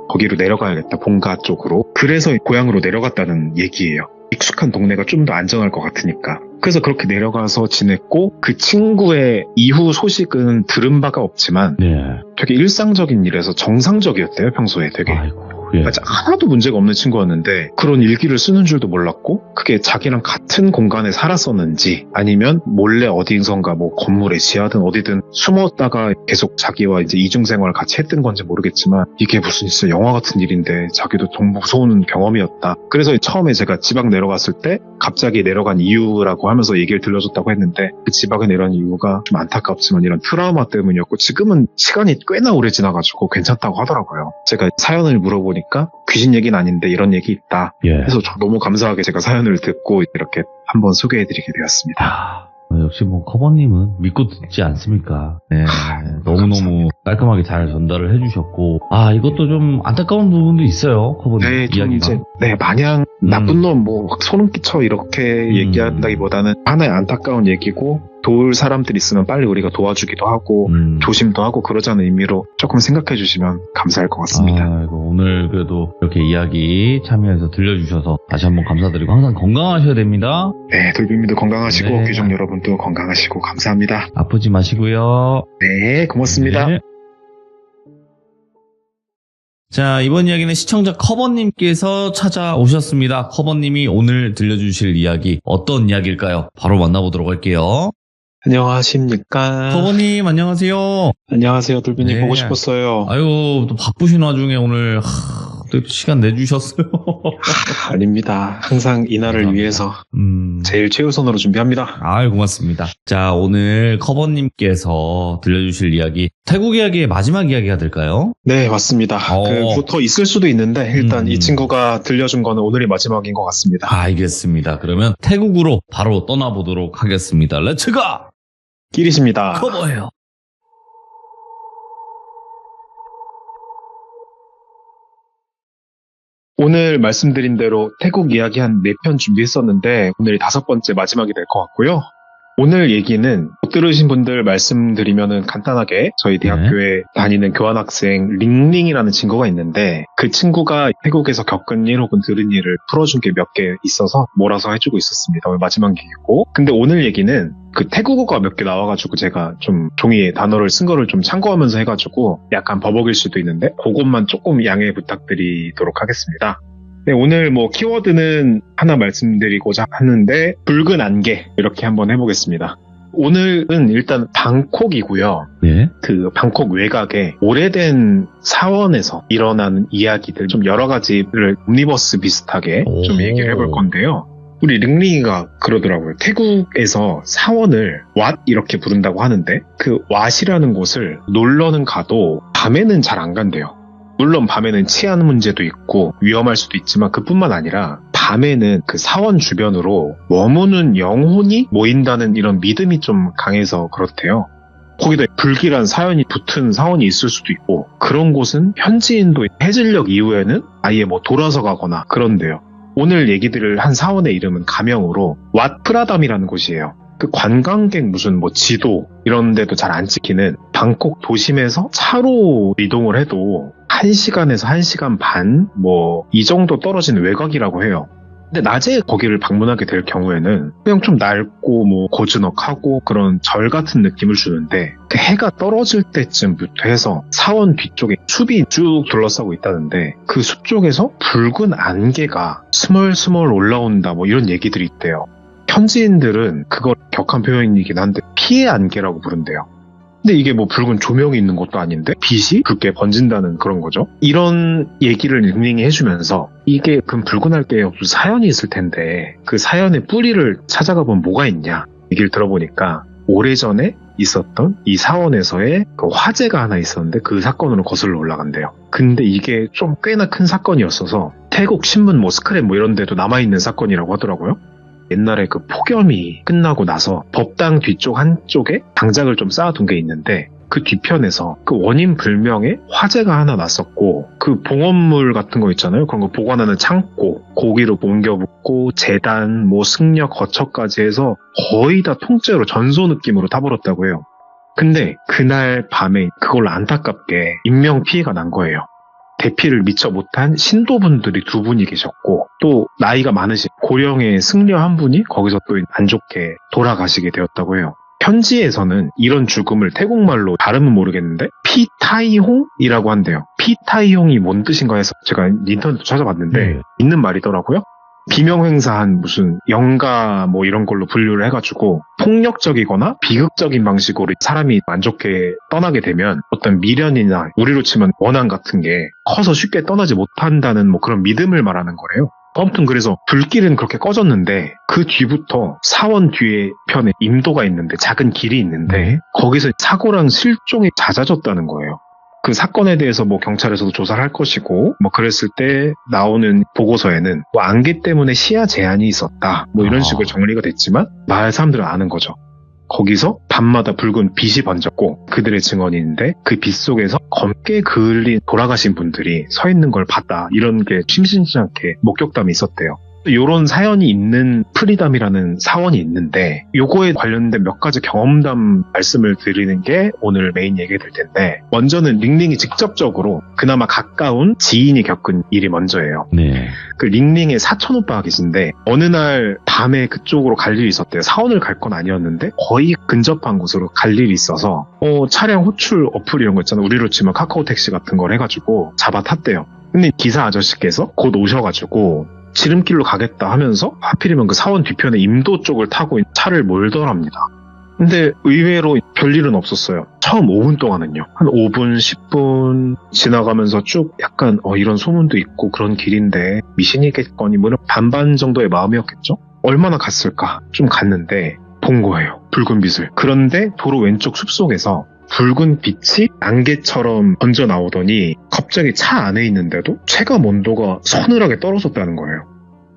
S2: 거기로 내려가야겠다. 본가 쪽으로. 그래서 고향으로 내려갔다는 얘기예요. 익숙한 동네가 좀 더 안전할 것 같으니까. 그래서 그렇게 내려가서 지냈고 그 친구의 이후 소식은 들은 바가 없지만 되게 일상적인 일에서 정상적이었대요. 평소에 되게.
S1: 아이고. 예.
S2: 하나도 문제가 없는 친구였는데 그런 일기를 쓰는 줄도 몰랐고 그게 자기랑 같은 공간에 살았었는지 아니면 몰래 어디선가 뭐 건물에 지하든 어디든 숨었다가 계속 자기와 이제 이중생활을 같이 했던 건지 모르겠지만 이게 무슨 진짜 영화 같은 일인데 자기도 좀 무서운 경험이었다. 그래서 처음에 제가 지방 내려갔을 때 갑자기 내려간 이유라고 하면서 얘기를 들려줬다고 했는데 그 지방에 내려간 이유가 좀 안타깝지만 이런 트라우마 때문이었고 지금은 시간이 꽤나 오래 지나가지고 괜찮다고 하더라고요. 제가 사연을 물어보니까 귀신 얘기는 아닌데 이런 얘기 있다.
S1: 예.
S2: 그래서 저 너무 감사하게 제가 사연을 듣고 이렇게 한번 소개해드리게 되었습니다.
S1: 역시 뭐 커버님은 믿고 듣지 않습니까? 네, 너무너무 깔끔하게 잘 전달을 해주셨고 이것도 좀 안타까운 부분도 있어요. 커버님
S2: 네, 좀
S1: 이야기가.
S2: 이제 마냥 나쁜 놈 뭐 소름 끼쳐 이렇게 얘기한다기보다는 하나의 안타까운 얘기고 도울 사람들이 있으면 빨리 우리가 도와주기도 하고 조심도 하고 그러자는 의미로 조금 생각해 주시면 감사할 것 같습니다.
S1: 오늘 그래도 이렇게 이야기 참여해서 들려주셔서 다시 한번 감사드리고 항상 건강하셔야 됩니다.
S2: 네, 돌비님도 건강하시고
S1: 네.
S2: 귀족 여러분도 건강하시고 감사합니다.
S1: 아프지 마시고요.
S2: 네, 고맙습니다.
S1: 네. 자, 이번 이야기는 시청자 커버님께서 찾아오셨습니다. 커버님이 오늘 들려주실 이야기 어떤 이야기일까요? 바로 만나보도록 할게요.
S3: 안녕하십니까.
S1: 커버님 안녕하세요.
S3: 안녕하세요. 돌비님
S1: 네.
S3: 보고 싶었어요.
S1: 아유, 또 바쁘신 와중에 오늘 또 시간 내주셨어요.
S3: 아닙니다. 항상 이날을
S1: 감사합니다.
S3: 위해서
S1: 제일
S3: 제일 최우선으로 준비합니다.
S1: 아유, 고맙습니다. 자, 오늘 커버님께서 들려주실 이야기, 태국 이야기의 마지막 이야기가 될까요?
S3: 네, 맞습니다.
S1: 어.
S3: 더 있을 수도 있는데 일단
S1: 음.
S3: 이 친구가 들려준 거는 오늘이 마지막인 것 같습니다.
S1: 알겠습니다. 그러면 태국으로 바로 떠나보도록 하겠습니다. 렛츠고!
S3: 끼리십니다.
S1: 커버예요.
S2: 오늘 말씀드린 대로 태국 이야기 한 4편 준비했었는데 오늘이 5번째 마지막이 될 것 같고요. 오늘 얘기는 못 들으신 분들 말씀드리면은 간단하게 저희 대학교에 다니는 교환학생 링링이라는 친구가 있는데 그 친구가 태국에서 겪은 일 혹은 들은 일을 풀어준 게 몇 개 있어서 몰아서 해주고 있었습니다. 오늘 마지막 얘기고. 근데 오늘 얘기는 그 태국어가 몇 개 나와가지고 제가 좀 종이에 단어를 쓴 거를 좀 참고하면서 해가지고 약간 버벅일 수도 있는데 그것만 조금 양해 부탁드리도록 하겠습니다. 네, 오늘 뭐 키워드는 하나 말씀드리고자 하는데 붉은 안개 이렇게 한번 해보겠습니다. 오늘은 일단 방콕이고요.
S1: 네.
S2: 그 방콕 외곽에 오래된 사원에서 일어나는 이야기들 좀 여러 가지를 옴니버스 비슷하게 좀 얘기를 해볼 건데요. 우리 링링이가 그러더라고요. 태국에서 사원을 왓 이렇게 부른다고 하는데 그 왓이라는 곳을 놀러는 가도 밤에는 잘 안 간대요. 물론 밤에는 치안 문제도 있고 위험할 수도 있지만 그뿐만 아니라 밤에는 그 사원 주변으로 머무는 영혼이 모인다는 이런 믿음이 좀 강해서 그렇대요. 거기다 불길한 사연이 붙은 사원이 있을 수도 있고 그런 곳은 현지인도 해질녘 이후에는 아예 뭐 돌아서 가거나 그런데요. 오늘 얘기들을 한 사원의 이름은 가명으로 왓프라담이라는 곳이에요. 그 관광객 무슨 뭐 지도 이런 데도 잘 안 찍히는 방콕 도심에서 차로 이동을 해도 1시간에서 1시간 반 뭐 이 정도 떨어진 외곽이라고 해요. 근데 낮에 거기를 방문하게 될 경우에는 그냥 좀 낡고 뭐 고즈넉하고 그런 절 같은 느낌을 주는데 그 해가 떨어질 때쯤부터 해서 사원 뒤쪽에 숲이 쭉 둘러싸고 있다는데 그 숲 쪽에서 붉은 안개가 스멀스멀 올라온다 뭐 이런 얘기들이 있대요. 현지인들은 그걸 격한 표현이긴 한데 피해 안개라고 부른대요. 근데 이게 뭐 붉은 조명이 있는 것도 아닌데 빛이 붉게 번진다는 그런 거죠. 이런 얘기를 링링이 해주면서 이게 그 붉은 안개에 무슨 사연이 있을 텐데 그 사연의 뿌리를 찾아가 보면 뭐가 있냐 얘기를 들어보니까 오래전에 있었던 이 사원에서의 그 화재가 하나 있었는데 그 사건으로 거슬러 올라간대요. 근데 이게 좀 꽤나 큰 사건이었어서 태국 신문 뭐 스크랩 뭐 이런 데도 남아있는 사건이라고 하더라고요. 옛날에 그 폭염이 끝나고 나서 법당 뒤쪽 한쪽에 장작을 좀 쌓아둔 게 있는데 그 뒤편에서 그 원인 불명의 화재가 하나 났었고 그 봉헌물 같은 거 있잖아요. 그런 거 보관하는 창고 고기로 옮겨 붓고 재단 뭐 승려 거처까지 해서 거의 다 통째로 전소 느낌으로 타버렸다고 해요. 근데 그날 밤에 그걸로 안타깝게 인명피해가 난 거예요. 대피를 미처 못한 신도분들이 2분이 계셨고 또 나이가 많으신 고령의 승려 한 분이 거기서 또 안 좋게 돌아가시게 되었다고 해요. 현지에서는 이런 죽음을 태국말로 발음은 모르겠는데 피타이홍이라고 한대요. 피타이홍이 뭔 뜻인가 해서 제가 인터넷도 찾아봤는데
S1: 네.
S2: 있는 말이더라고요. 비명횡사한 무슨 영가 뭐 이런 걸로 분류를 해가지고 폭력적이거나 비극적인 방식으로 사람이 안 좋게 떠나게 되면 어떤 미련이나 우리로 치면 원한 같은 게 커서 쉽게 떠나지 못한다는 뭐 그런 믿음을 말하는 거래요. 아무튼 그래서 불길은 그렇게 꺼졌는데 그 뒤부터 사원 뒤에 편에 임도가 있는데 작은 길이 있는데
S1: 네.
S2: 거기서 사고랑 실종이 잦아졌다는 거예요. 그 사건에 대해서 뭐 경찰에서도 조사를 할 것이고 뭐 그랬을 때 나오는 보고서에는 뭐 안개 때문에 시야 제한이 있었다 뭐 이런 식으로 정리가 됐지만 마을 사람들은 아는 거죠. 거기서 밤마다 붉은 빛이 번졌고 그들의 증언인데 그 빛 속에서 검게 그을린 돌아가신 분들이 서 있는 걸 봤다 이런 게 심심치 않게 목격담이 있었대요. 요런 사연이 있는 프리담이라는 사원이 있는데 요거에 관련된 몇 가지 경험담 말씀을 드리는 게 오늘 메인 얘기가 될 텐데 먼저는 링링이 직접적으로 그나마 가까운 지인이 겪은 일이 먼저예요.
S1: 네.
S2: 그 링링의 사촌 오빠가 계신데 어느 날 밤에 그쪽으로 갈 일이 있었대요. 사원을 갈 건 아니었는데 거의 근접한 곳으로 갈 일이 있어서 차량 호출 어플 이런 거 있잖아요. 우리로 치면 카카오 택시 같은 걸 해가지고 잡아 탔대요. 근데 기사 아저씨께서 곧 오셔가지고 지름길로 가겠다 하면서 하필이면 그 사원 뒤편에 임도 쪽을 타고 차를 몰더랍니다. 근데 의외로 별일은 없었어요. 처음 5분 동안은요. 한 5분, 10분 지나가면서 쭉 약간 이런 소문도 있고 그런 길인데 미신이겠거니 뭐 반반 정도의 마음이었겠죠? 얼마나 갔을까? 좀 갔는데 본 거예요. 붉은 빛을. 그런데 도로 왼쪽 숲속에서 붉은 빛이 안개처럼 번져 나오더니 갑자기 차 안에 있는데도 체감 온도가 서늘하게 떨어졌다는 거예요.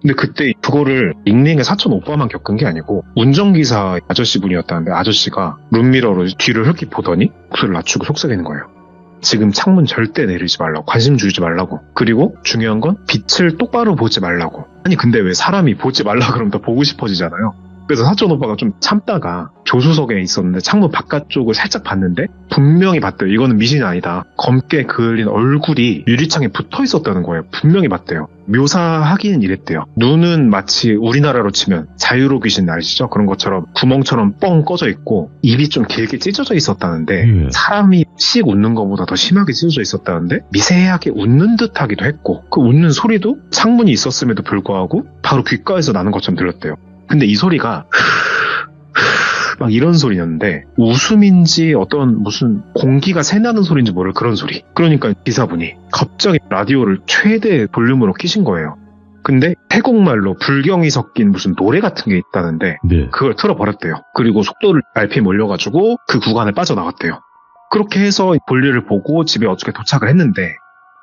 S2: 근데 그때 그거를 링링의 사촌 오빠만 겪은 게 아니고 운전기사 아저씨분이었다는데 아저씨가 룸미러로 뒤를 흘낏 보더니 목소리를 낮추고 속삭이는 거예요. 지금 창문 절대 내리지 말라고, 관심 주지 말라고, 그리고 중요한 건 빛을 똑바로 보지 말라고. 아니 근데 왜 사람이 보지 말라 그러면 더 보고 싶어지잖아요. 그래서 사촌 오빠가 좀 참다가 조수석에 있었는데 창문 바깥쪽을 살짝 봤는데 분명히 봤대요. 이거는 미신이 아니다. 검게 그을린 얼굴이 유리창에 붙어 있었다는 거예요. 분명히 봤대요. 묘사하기는 이랬대요. 눈은 마치 우리나라로 치면 자유로 귀신 아시죠? 그런 것처럼 구멍처럼 뻥 꺼져 있고 입이 좀 길게 찢어져 있었다는데 사람이 씩 웃는 것보다 더 심하게 찢어져 있었다는데 미세하게 웃는 듯 하기도 했고 그 웃는 소리도 창문이 있었음에도 불구하고 바로 귓가에서 나는 것처럼 들렸대요. 근데 이 소리가 막 이런 소리였는데 웃음인지 어떤 무슨 공기가 새나는 소리인지 모를 그런 소리. 그러니까 기사분이 갑자기 라디오를 최대 볼륨으로 켜신 거예요. 근데 태국말로 불경이 섞인 무슨 노래 같은 게 있다는데
S1: 네.
S2: 그걸 틀어버렸대요. 그리고 속도를 RPM 올려가지고 그 구간을 빠져나갔대요. 그렇게 해서 볼일을 보고 집에 어저께 도착을 했는데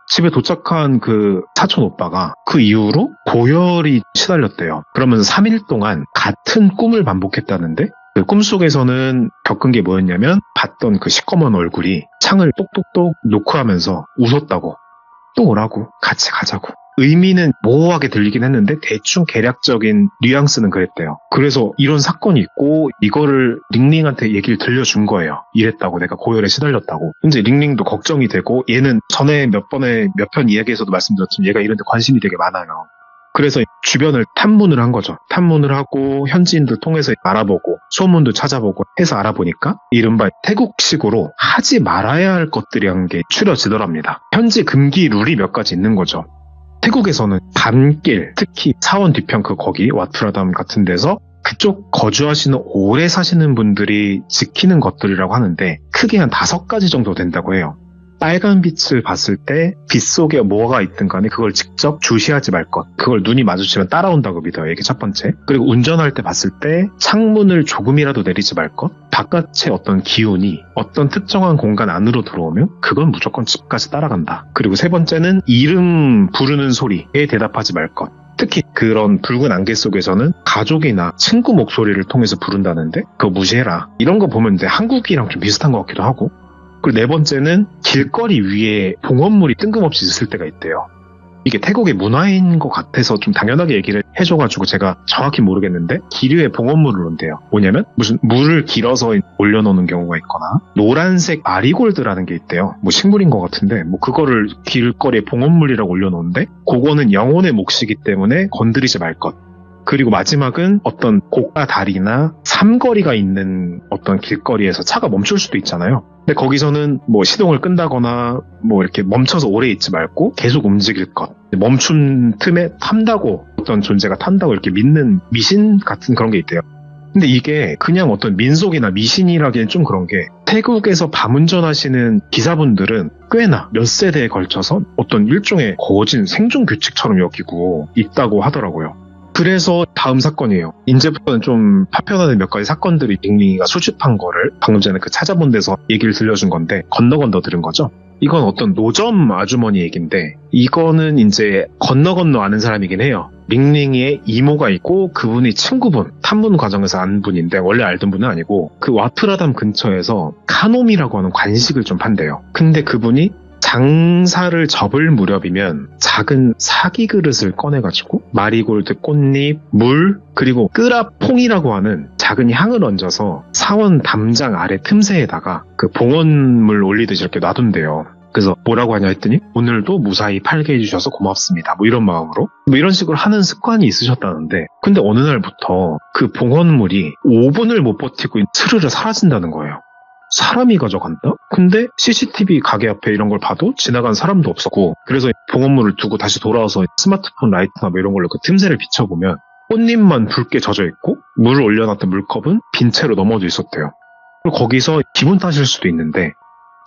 S2: 집에 도착한 그 사촌 오빠가 그 이후로 고열이 시달렸대요. 그러면서 3일 동안 같은 꿈을 반복했다는데 그 꿈속에서는 겪은 게 뭐였냐면 봤던 그 시꺼먼 얼굴이 창을 똑똑똑 놓고 하면서 웃었다고. 또 오라고. 같이 가자고. 의미는 모호하게 들리긴 했는데 대충 개략적인 뉘앙스는 그랬대요. 그래서 이런 사건이 있고 이거를 링링한테 얘기를 들려준 거예요. 이랬다고 내가 고열에 시달렸다고. 이제 링링도 걱정이 되고 얘는 전에 몇 편 이야기에서도 말씀드렸지만 얘가 이런 데 관심이 되게 많아요. 그래서 주변을 탐문을 한 거죠. 탐문을 하고 현지인들 통해서 알아보고 소문도 찾아보고 해서 알아보니까 이른바 태국식으로 하지 말아야 할 것들이 한 게 추려지더랍니다. 현지 금기 룰이 몇 가지 있는 거죠. 태국에서는 밤길, 특히 사원 뒤편 거기 와투라담 같은 데서 그쪽 거주하시는 오래 사시는 분들이 지키는 것들이라고 하는데 크게 한 5가지 정도 된다고 해요. 빨간 빛을 봤을 때 빛 속에 뭐가 있든 간에 그걸 직접 주시하지 말 것. 그걸 눈이 마주치면 따라온다고 믿어요. 이게 첫 번째. 그리고 운전할 때 봤을 때 창문을 조금이라도 내리지 말 것. 바깥의 어떤 기운이 어떤 특정한 공간 안으로 들어오면 그건 무조건 집까지 따라간다. 그리고 세 번째는 이름 부르는 소리에 대답하지 말 것. 특히 그런 붉은 안개 속에서는 가족이나 친구 목소리를 통해서 부른다는데 그거 무시해라. 이런 거 보면 이제 한국이랑 좀 비슷한 것 같기도 하고. 그리고 네 번째는 길거리 위에 봉헌물이 뜬금없이 있을 때가 있대요. 이게 태국의 문화인 것 같아서 좀 당연하게 얘기를 해줘가지고 제가 정확히 모르겠는데 길 위에 봉헌물을 놓는데요. 뭐냐면 무슨 물을 길어서 올려놓는 경우가 있거나 노란색 마리골드라는 게 있대요. 뭐 식물인 것 같은데 뭐 그거를 길거리에 봉헌물이라고 올려놓는데 그거는 영혼의 몫이기 때문에 건드리지 말 것. 그리고 마지막은 어떤 고가 다리나 삼거리가 있는 어떤 길거리에서 차가 멈출 수도 있잖아요. 근데 거기서는 뭐 시동을 끈다거나 뭐 이렇게 멈춰서 오래 있지 말고 계속 움직일 것. 멈춘 틈에 탄다고, 어떤 존재가 탄다고 이렇게 믿는 미신 같은 그런 게 있대요. 근데 이게 그냥 어떤 민속이나 미신이라기엔 좀 그런 게, 태국에서 밤운전하시는 기사분들은 꽤나 몇 세대에 걸쳐서 어떤 일종의 거진 생존 규칙처럼 여기고 있다고 하더라고요. 그래서 다음 사건이에요. 이제부터는 좀 파편화된 몇 가지 사건들이 빅리가 수집한 거를 방금 전에 그 찾아본 데서 얘기를 들려준 건데, 건너 들은 거죠. 이건 어떤 노점 아주머니 얘기인데, 이거는 이제 건너 아는 사람이긴 해요. 링링이의 이모가 있고 그분이 친구분, 탐문 과정에서 안 분인데 원래 알던 분은 아니고, 그 와프라담 근처에서 카놈이라고 하는 관식을 좀 판대요. 근데 그분이 장사를 접을 무렵이면 작은 사기 그릇을 꺼내가지고 마리골드 꽃잎, 물, 그리고 끄라퐁이라고 하는 작은 향을 얹어서 사원 담장 아래 틈새에다가 그 봉헌물 올리듯이 이렇게 놔둔대요. 그래서 뭐라고 하냐 했더니, 오늘도 무사히 팔게 해주셔서 고맙습니다, 뭐 이런 마음으로 뭐 이런 식으로 하는 습관이 있으셨다는데, 근데 어느 날부터 그 봉헌물이 5분을 못 버티고 스르르 사라진다는 거예요. 사람이 가져간다? 근데 CCTV 가게 앞에 이런 걸 봐도 지나간 사람도 없었고, 그래서 봉헌물을 두고 다시 돌아와서 스마트폰 라이트나 뭐 이런 걸로 그 틈새를 비춰보면 꽃잎만 붉게 젖어 있고 물을 올려놨던 물컵은 빈 채로 넘어져 있었대요. 그리고 거기서 기분 탓일 수도 있는데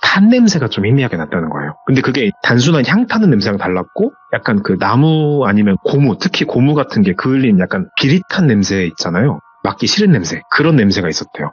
S2: 탄 냄새가 좀 희미하게 났다는 거예요. 근데 그게 단순한 향 타는 냄새랑 달랐고, 약간 그 나무 아니면 고무, 특히 고무 같은 게 그을린 약간 비릿한 냄새 있잖아요. 맡기 싫은 냄새, 그런 냄새가 있었대요.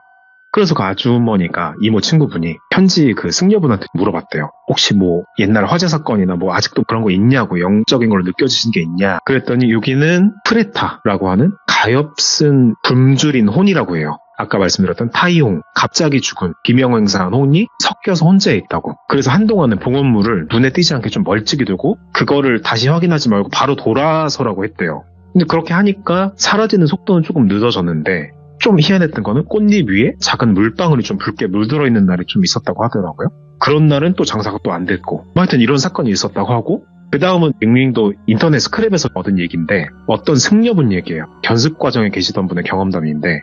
S2: 그래서 그 아주머니가, 이모 친구분이 현지 그 승려분한테 물어봤대요. 혹시 뭐 옛날 화재 사건이나 뭐 아직도 그런 거 있냐고, 영적인 걸로 느껴지신 게 있냐. 그랬더니 여기는 프레타라고 하는 가엾은 굶주린 혼이라고 해요. 아까 말씀드렸던 타이홍, 갑자기 죽은 비명행사한 혼이 섞여서 혼재해 있다고. 그래서 한동안은 봉헌물을 눈에 띄지 않게 좀 멀찍이 두고 그거를 다시 확인하지 말고 바로 돌아서라고 했대요. 근데 그렇게 하니까 사라지는 속도는 조금 늦어졌는데, 좀 희한했던 거는 꽃잎 위에 작은 물방울이 좀 붉게 물들어 있는 날이 좀 있었다고 하더라고요. 그런 날은 또 장사가 또 안 됐고, 하여튼 이런 사건이 있었다고 하고, 그 다음은 링링도 인터넷 스크랩에서 얻은 얘기인데, 어떤 승려분 얘기예요. 견습 과정에 계시던 분의 경험담인데,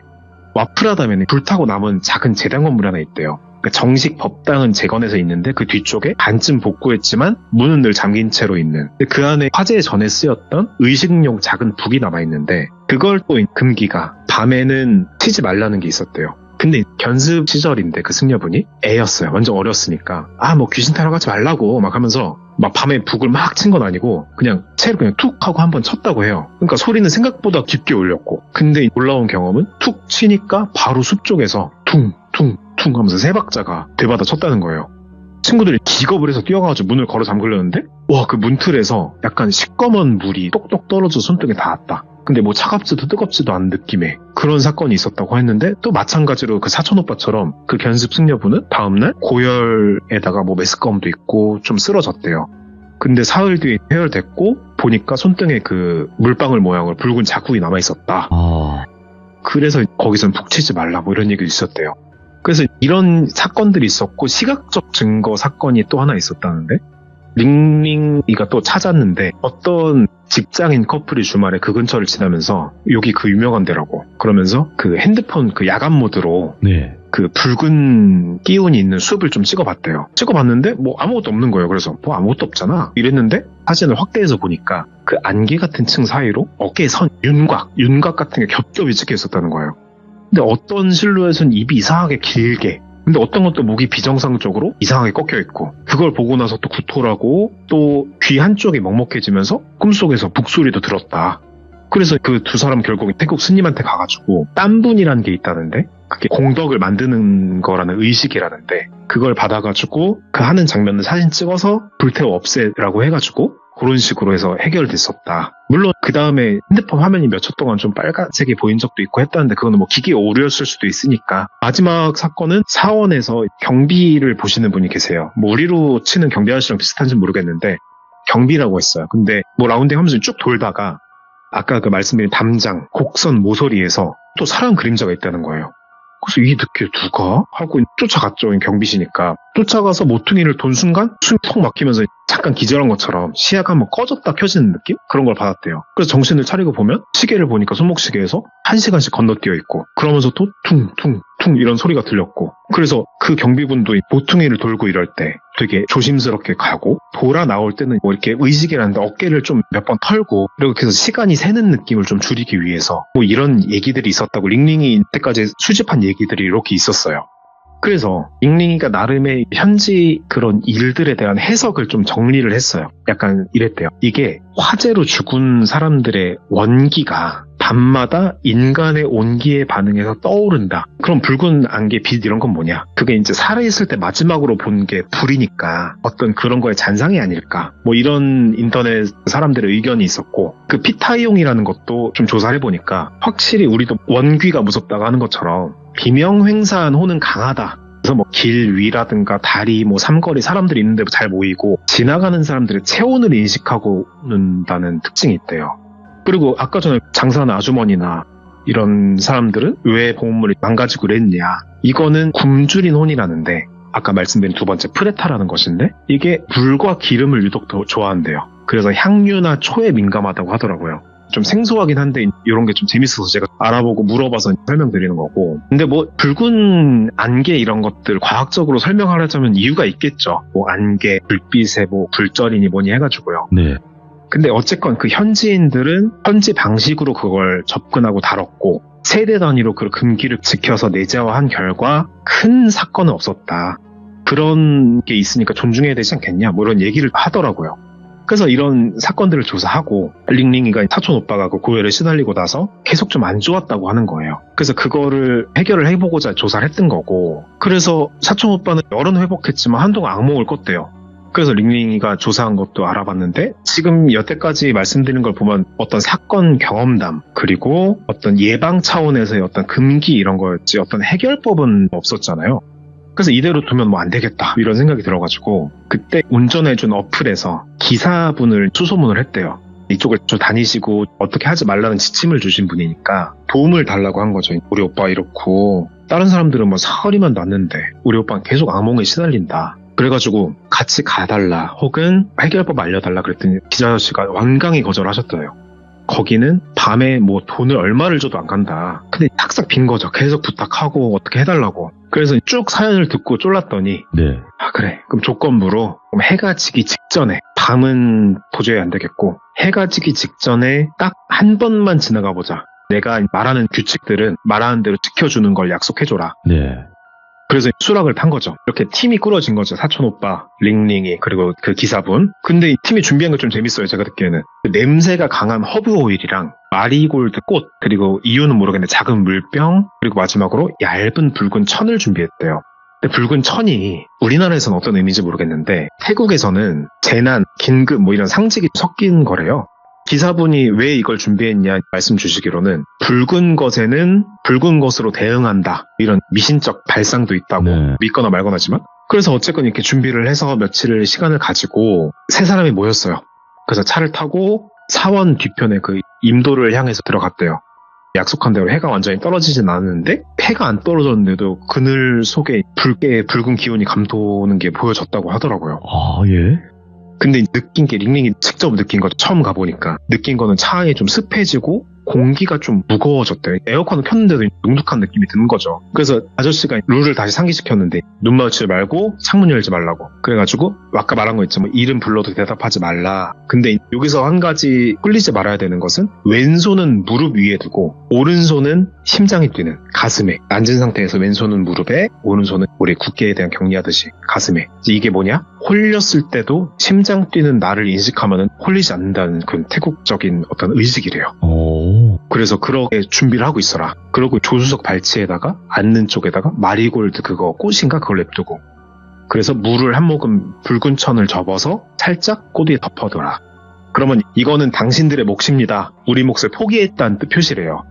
S2: 와프라담에는 불타고 남은 작은 재단 건물이 하나 있대요. 그러니까 정식 법당은 재건해서 있는데 그 뒤쪽에 반쯤 복구했지만 문은 늘 잠긴 채로 있는, 그 안에 화재 전에 쓰였던 의식용 작은 북이 남아있는데, 그걸 또 금기가 밤에는 치지 말라는 게 있었대요. 근데 견습 시절인데 그 승려분이 애였어요. 완전 어렸으니까 뭐 귀신 타러 가지 말라고 막 하면서 막 밤에 북을 막 친 건 아니고 그냥 채로 그냥 툭 하고 한번 쳤다고 해요. 그러니까 소리는 생각보다 깊게 울렸고, 근데 올라온 경험은 툭 치니까 바로 숲 쪽에서 퉁퉁 퉁 하면서 세 박자가 되받아 쳤다는 거예요. 친구들이 기겁을 해서 뛰어가가지고 문을 걸어 잠그려는데, 와, 그 문틀에서 약간 시꺼먼 물이 똑똑 떨어져 손등에 닿았다. 근데 뭐 차갑지도 뜨겁지도 않은 느낌의 그런 사건이 있었다고 했는데, 또 마찬가지로 그 사촌 오빠처럼 그 견습 승려분은 다음날 고열에다가 뭐 메스꺼움도 있고 좀 쓰러졌대요. 근데 사흘 뒤에 해열됐고 보니까 손등에 그 물방울 모양을 붉은 자국이 남아있었다. 그래서 거기선 푹 치지 말라 뭐 이런 얘기도 있었대요. 그래서 이런 사건들이 있었고, 시각적 증거 사건이 또 하나 있었다는데, 링링이가 또 찾았는데, 어떤 직장인 커플이 주말에 그 근처를 지나면서 여기 그 유명한 데라고 그러면서 그 핸드폰 그 야간 모드로 그 붉은 기운이 있는 숲을 좀 찍어봤대요. 찍어봤는데 뭐 아무것도 없는 거예요. 그래서 뭐 아무것도 없잖아 이랬는데, 사진을 확대해서 보니까 그 안개 같은 층 사이로 어깨에 선 윤곽 같은 게 겹겹이 찍혀 있었다는 거예요. 근데 어떤 실루엣은 입이 이상하게 길게, 근데 어떤 것도 목이 비정상적으로 이상하게 꺾여 있고, 그걸 보고 나서 또 구토라고, 또 귀 한쪽이 먹먹해지면서 꿈속에서 북소리도 들었다. 그래서 그 두 사람 결국 태국 스님한테 가가지고 땀분이라는 게 있다는데, 그게 공덕을 만드는 거라는 의식이라는데, 그걸 받아가지고 그 하는 장면을 사진 찍어서 불태워 없애라고 해가지고 그런 식으로 해서 해결됐었다. 물론 그 다음에 핸드폰 화면이 몇 초 동안 좀 빨간색이 보인 적도 있고 했다는데, 그거는 뭐 기계 오류였을 수도 있으니까. 마지막 사건은 사원에서 경비를 보시는 분이 계세요. 뭐 우리로 치는 경비 아저씨랑 비슷한지 모르겠는데 경비라고 했어요. 근데 뭐 라운딩 하면서 쭉 돌다가 아까 그 말씀드린 담장 곡선 모서리에서 또 사람 그림자가 있다는 거예요. 그래서 이 느낌 누가? 하고 쫓아갔죠. 경비시니까. 쫓아가서 모퉁이를 돈 순간 숨이 턱 막히면서 잠깐 기절한 것처럼 시야가 한번 꺼졌다 켜지는 느낌? 그런 걸 받았대요. 그래서 정신을 차리고 보면 시계를 보니까 손목시계에서 1시간씩 건너뛰어 있고 그러면서 또 퉁퉁퉁 이런 소리가 들렸고 그래서 그 경비분도 모퉁이를 돌고 이럴 때 되게 조심스럽게 가고 돌아 나올 때는 뭐 이렇게 의식이라는데 어깨를 좀 몇 번 털고 이렇게 해서 시간이 새는 느낌을 좀 줄이기 위해서 뭐 이런 얘기들이 있었다고 링링이 이때까지 수집한 얘기들이 이렇게 있었어요. 그래서 링링이가 나름의 현지 그런 일들에 대한 해석을 좀 정리를 했어요. 약간 이랬대요. 이게 화재로 죽은 사람들의 원기가 밤마다 인간의 온기에 반응해서 떠오른다. 그럼 붉은 안개, 빛 이런 건 뭐냐? 그게 이제 살아있을 때 마지막으로 본 게 불이니까 어떤 그런 거의 잔상이 아닐까? 뭐 이런 인터넷 사람들의 의견이 있었고 그 피타이용이라는 것도 좀 조사를 해보니까 확실히 우리도 원귀가 무섭다고 하는 것처럼 비명횡사한 호는 강하다. 그래서 뭐 길 위라든가 다리, 뭐 삼거리 사람들이 있는데 잘 모이고 지나가는 사람들의 체온을 인식하고는다는 특징이 있대요. 그리고 아까 전에 장사하는 아주머니나 이런 사람들은 왜 보물을 망가지고 그랬냐. 이거는 굶주린 혼이라는데 아까 말씀드린 두 번째 프레타라는 것인데 이게 물과 기름을 유독 더 좋아한대요. 그래서 향유나 초에 민감하다고 하더라고요. 좀 생소하긴 한데 이런 게 좀 재밌어서 제가 알아보고 물어봐서 설명드리는 거고 근데 뭐 붉은 안개 이런 것들 과학적으로 설명하려면 이유가 있겠죠. 뭐 안개, 불빛에 뭐 굴절이니 뭐니 해가지고요.
S1: 네.
S2: 근데 어쨌건 그 현지인들은 현지 방식으로 그걸 접근하고 다뤘고 세대 단위로 그 금기를 지켜서 내재화한 결과 큰 사건은 없었다. 그런 게 있으니까 존중해야 되지 않겠냐 뭐 이런 얘기를 하더라고요. 그래서 이런 사건들을 조사하고 링링이가 사촌 오빠가 그 고열에 시달리고 나서 계속 좀 안 좋았다고 하는 거예요. 그래서 그거를 해결을 해보고자 조사를 했던 거고 그래서 사촌 오빠는 열은 회복했지만 한동안 악몽을 꿨대요. 그래서 링링이가 조사한 것도 알아봤는데 지금 여태까지 말씀드린 걸 보면 어떤 사건 경험담 그리고 어떤 예방 차원에서의 어떤 금기 이런 거였지 어떤 해결법은 없었잖아요. 그래서 이대로 두면 뭐 안 되겠다 이런 생각이 들어가지고 그때 운전해준 어플에서 기사분을 수소문을 했대요. 이쪽을 좀 다니시고 어떻게 하지 말라는 지침을 주신 분이니까 도움을 달라고 한 거죠. 우리 오빠 이렇고 다른 사람들은 뭐 사흘이면 낫는데 우리 오빠는 계속 악몽에 시달린다. 그래가지고 같이 가달라 혹은 해결법 알려달라 그랬더니 기자 아저씨가 완강히 거절하셨대요. 거기는 밤에 뭐 돈을 얼마를 줘도 안 간다. 근데 탁삭 빈 거죠. 계속 부탁하고 어떻게 해달라고. 그래서 쭉 사연을 듣고 쫄랐더니
S1: 네.
S2: 아 그래 그럼 조건부로 그럼 해가 지기 직전에 밤은 도저히 안 되겠고 해가 지기 직전에 딱 한 번만 지나가 보자. 내가 말하는 규칙들은 말하는 대로 지켜주는 걸 약속해줘라.
S1: 네.
S2: 그래서 수락을 탄 거죠. 이렇게 팀이 꾸려진 거죠. 사촌 오빠, 링링이 그리고 그 기사분. 근데 이 팀이 준비한 거 좀 재밌어요. 제가 듣기에는 그 냄새가 강한 허브 오일이랑 마리골드 꽃 그리고 이유는 모르겠는데 작은 물병 그리고 마지막으로 얇은 붉은 천을 준비했대요. 근데 붉은 천이 우리나라에서는 어떤 의미인지 모르겠는데 태국에서는 재난, 긴급 뭐 이런 상징이 섞인 거래요. 기사분이 왜 이걸 준비했냐 말씀 주시기로는 붉은 것에는 붉은 것으로 대응한다 이런 미신적 발상도 있다고
S1: 네.
S2: 믿거나 말거나지만 그래서 어쨌건 이렇게 준비를 해서 며칠을 시간을 가지고 세 사람이 모였어요. 그래서 차를 타고 사원 뒤편에 그 임도를 향해서 들어갔대요. 약속한 대로 해가 완전히 떨어지진 않았는데 해가 안 떨어졌는데도 그늘 속에 붉은 기운이 감도는 게 보여졌다고 하더라고요.
S1: 아, 예.
S2: 근데 느낀 게 링링이 직접 느낀 거죠. 처음 가보니까. 느낀 거는 차 안이 좀 습해지고 공기가 좀 무거워졌대요. 에어컨을 켰는데도 눅눅한 느낌이 드는 거죠. 그래서 아저씨가 룰을 다시 상기시켰는데 눈 마주치지 말고 창문 열지 말라고. 그래가지고 아까 말한 거 있죠. 뭐 이름 불러도 대답하지 말라. 근데 여기서 한 가지 끌리지 말아야 되는 것은 왼손은 무릎 위에 두고 오른손은 심장이 뛰는 가슴에 앉은 상태에서 왼손은 무릎에 오른손은 우리 국계에 대한 격리하듯이 가슴에. 이게 뭐냐? 홀렸을 때도 심장 뛰는 나를 인식하면은 홀리지 않는다는 그런 태국적인 어떤 의식이래요.
S1: 오.
S2: 그래서 그렇게 준비를 하고 있어라. 그러고 조수석 발치에다가 앉는 쪽에다가 마리골드 그거 꽃인가 그걸 냅두고 그래서 물을 한 모금 붉은 천을 접어서 살짝 꽃 위에 덮어둬라. 그러면 이거는 당신들의 몫입니다. 우리 몫을 포기했다는 뜻 표시래요.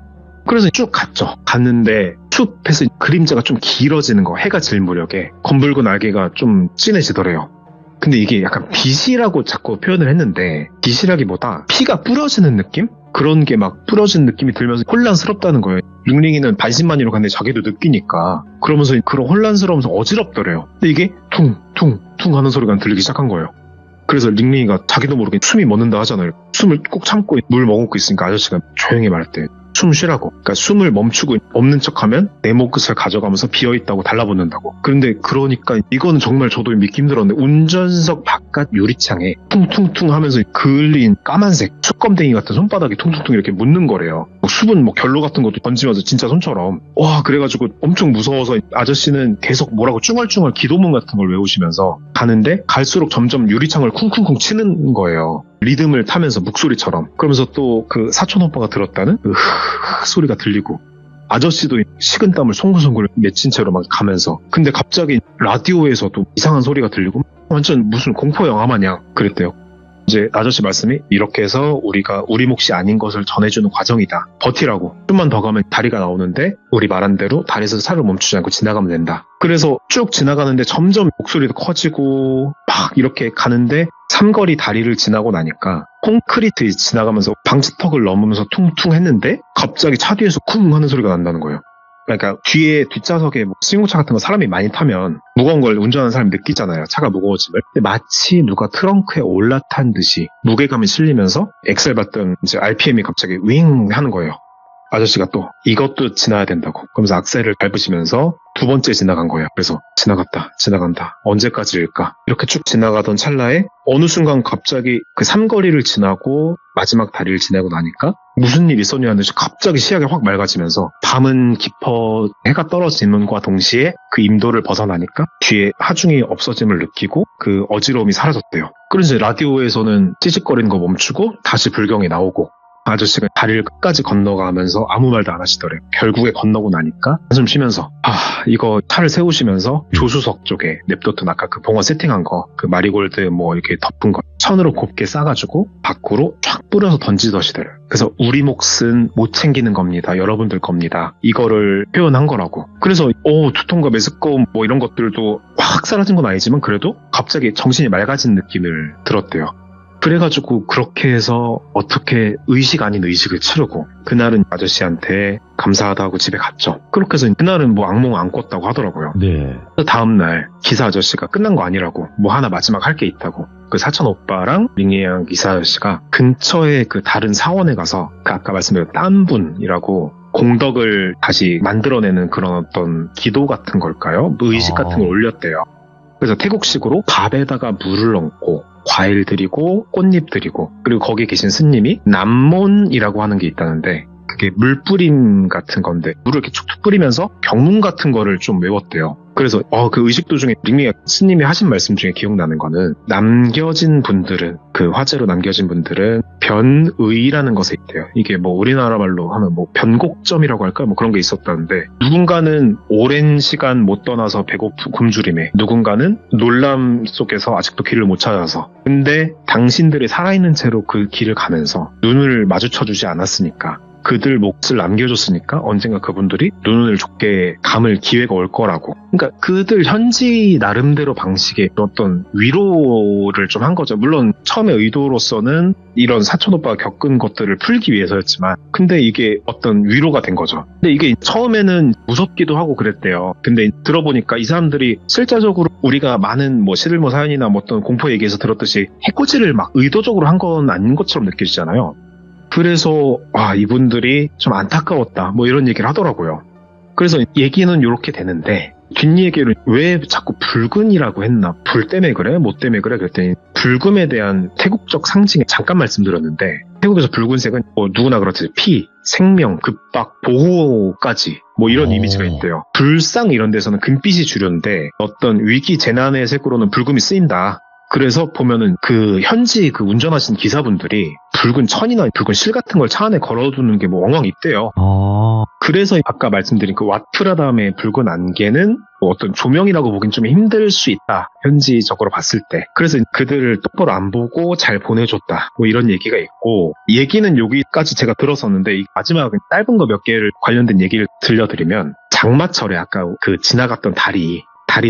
S2: 그래서 쭉 갔죠. 갔는데 숲에서 그림자가 좀 길어지는 거 해가 질 무렵에 검붉은 알개가 좀 진해지더래요. 근데 이게 약간 빛이라고 자꾸 표현을 했는데 빛이라기보다 피가 뿌려지는 느낌? 그런 게 막 뿌려진 느낌이 들면서 혼란스럽다는 거예요. 링링이는 반신반의로 갔는데 자기도 느끼니까 그러면서 그런 혼란스러우면서 어지럽더래요. 근데 이게 퉁퉁퉁 하는 소리가 들리기 시작한 거예요. 그래서 링링이가 자기도 모르게 숨이 멎는다 하잖아요. 숨을 꼭 참고 물 머금고 있으니까 아저씨가 조용히 말할 때 숨 쉬라고. 그러니까 숨을 멈추고 없는 척하면 내 몫을 가져가면서 비어있다고 달라붙는다고. 그런데 그러니까 이거는 정말 저도 믿기 힘들었는데 운전석 바깥 유리창에 퉁퉁퉁 하면서 그을린 까만색 수검댕이 같은 손바닥이 퉁퉁퉁 이렇게 묻는 거래요. 수분 결로 같은 것도 던지면서 진짜 손처럼. 와, 그래가지고 엄청 무서워서 아저씨는 계속 뭐라고 쭝얼쭝얼 기도문 같은 걸 외우시면서 가는데 갈수록 점점 유리창을 쿵쿵쿵 치는 거예요. 리듬을 타면서 목소리처럼. 그러면서 또 그 사촌 오빠가 들었다는 그 소리가 들리고 아저씨도 식은땀을 송글송글 맺힌 채로 막 가면서. 근데 갑자기 라디오에서도 이상한 소리가 들리고 완전 무슨 공포 영화 마냥 그랬대요. 이제 아저씨 말씀이 이렇게 해서 우리가 우리 몫이 아닌 것을 전해주는 과정이다. 버티라고. 좀만 더 가면 다리가 나오는데 우리 말한 대로 다리에서 살을 멈추지 않고 지나가면 된다. 그래서 쭉 지나가는데 점점 목소리도 커지고 막 이렇게 가는데 삼거리 다리를 지나고 나니까 콘크리트 지나가면서 방지턱을 넘으면서 퉁퉁 했는데 갑자기 차 뒤에서 쿵 하는 소리가 난다는 거예요. 그러니까 뒤에 뒷좌석에 승용차 같은 거 사람이 많이 타면 무거운 걸 운전하는 사람이 느끼잖아요. 차가 무거워짐을. 근데 마치 누가 트렁크에 올라탄 듯이 무게감이 실리면서 엑셀 봤던 이제 RPM이 갑자기 윙 하는 거예요. 아저씨가 또 이것도 지나야 된다고. 그러면서 악셀을 밟으시면서 두 번째 지나간 거예요. 그래서 지나간다. 언제까지일까? 이렇게 쭉 지나가던 찰나에 어느 순간 갑자기 그 삼거리를 지나고 마지막 다리를 지나고 나니까 무슨 일 있었냐 하는 듯이 갑자기 시야가 확 맑아지면서 밤은 깊어 해가 떨어짐과 동시에 그 임도를 벗어나니까 뒤에 하중이 없어짐을 느끼고 그 어지러움이 사라졌대요. 그래서 이제 라디오에서는 찌직거리는 거 멈추고 다시 불경이 나오고 아저씨가 다리를 끝까지 건너가면서 아무 말도 안 하시더래요. 결국에 건너고 나니까 한숨 쉬면서 이거 차를 세우시면서 조수석 쪽에 냅뒀던 아까 그 봉어 세팅한 거 그 마리골드 이렇게 덮은 거 천으로 곱게 싸가지고 밖으로 쫙 뿌려서 던지더시더래요. 그래서 우리 몫은 못 챙기는 겁니다. 여러분들 겁니다. 이거를 표현한 거라고. 그래서 두통과 메스꺼움 이런 것들도 확 사라진 건 아니지만 그래도 갑자기 정신이 맑아진 느낌을 들었대요. 그래가지고 그렇게 해서 어떻게 의식 아닌 의식을 치르고 그날은 아저씨한테 감사하다고 집에 갔죠. 그렇게 해서 그날은 악몽 안 꿨다고 하더라고요.
S1: 네.
S2: 다음날 기사 아저씨가 끝난 거 아니라고 하나 마지막 할 게 있다고 그 사촌 오빠랑 링이양 기사 아저씨가 근처에 그 다른 사원에 가서 그 아까 말씀드린 딴 분이라고 공덕을 다시 만들어내는 그런 어떤 기도 같은 걸까요? 의식 같은 걸 올렸대요. 그래서 태국식으로 밥에다가 물을 얹고 과일 드리고 꽃잎 드리고 그리고 거기 계신 스님이 남몬이라고 하는 게 있다는데 그게 물뿌림 같은 건데 물을 이렇게 툭툭 뿌리면서 경문 같은 거를 좀 외웠대요. 그래서 그 의식도 중에 링링이 스님이 하신 말씀 중에 기억나는 거는 남겨진 분들은 그 화재로 남겨진 분들은 변의라는 것에 있대요. 이게 우리나라 말로 하면 변곡점이라고 할까 그런 게 있었다는데 누군가는 오랜 시간 못 떠나서 배고프 굶주림에 누군가는 놀람 속에서 아직도 길을 못 찾아서 근데 당신들이 살아있는 채로 그 길을 가면서 눈을 마주쳐주지 않았으니까 그들 몫을 남겨줬으니까 언젠가 그분들이 눈을 좋게 감을 기회가 올 거라고. 그러니까 그들 현지 나름대로 방식의 어떤 위로를 좀 한 거죠. 물론 처음에 의도로서는 이런 사촌 오빠가 겪은 것들을 풀기 위해서였지만 근데 이게 어떤 위로가 된 거죠. 근데 이게 처음에는 무섭기도 하고 그랬대요. 근데 들어보니까 이 사람들이 실제적으로 우리가 많은 시들모 사연이나 어떤 공포 얘기에서 들었듯이 해코지를 막 의도적으로 한 건 아닌 것처럼 느껴지잖아요. 그래서 이분들이 좀 안타까웠다 이런 얘기를 하더라고요. 그래서 얘기는 이렇게 되는데 뒷얘기를 왜 자꾸 불근이라고 했나? 불 때문에 그래? 뭐 때문에 그래? 그랬더니 불금에 대한 태국적 상징에 잠깐 말씀드렸는데 태국에서 붉은색은 누구나 그렇듯이 피, 생명, 급박, 보호까지 이런 이미지가 있대요. 불상 이런 데서는 금빛이 주류인데 어떤 위기 재난의 색으로는 불금이 쓰인다. 그래서 보면은 그 현지 그 운전하신 기사분들이 붉은 천이나 붉은 실 같은 걸 차 안에 걸어두는 게 왕왕 있대요. 그래서 아까 말씀드린 그 와트라담의 붉은 안개는 어떤 조명이라고 보긴 좀 힘들 수 있다. 현지적으로 봤을 때. 그래서 그들을 똑바로 안 보고 잘 보내줬다. 이런 얘기가 있고 얘기는 여기까지 제가 들었었는데 마지막 짧은 거 몇 개를 관련된 얘기를 들려드리면 장마철에 아까 그 지나갔던 다리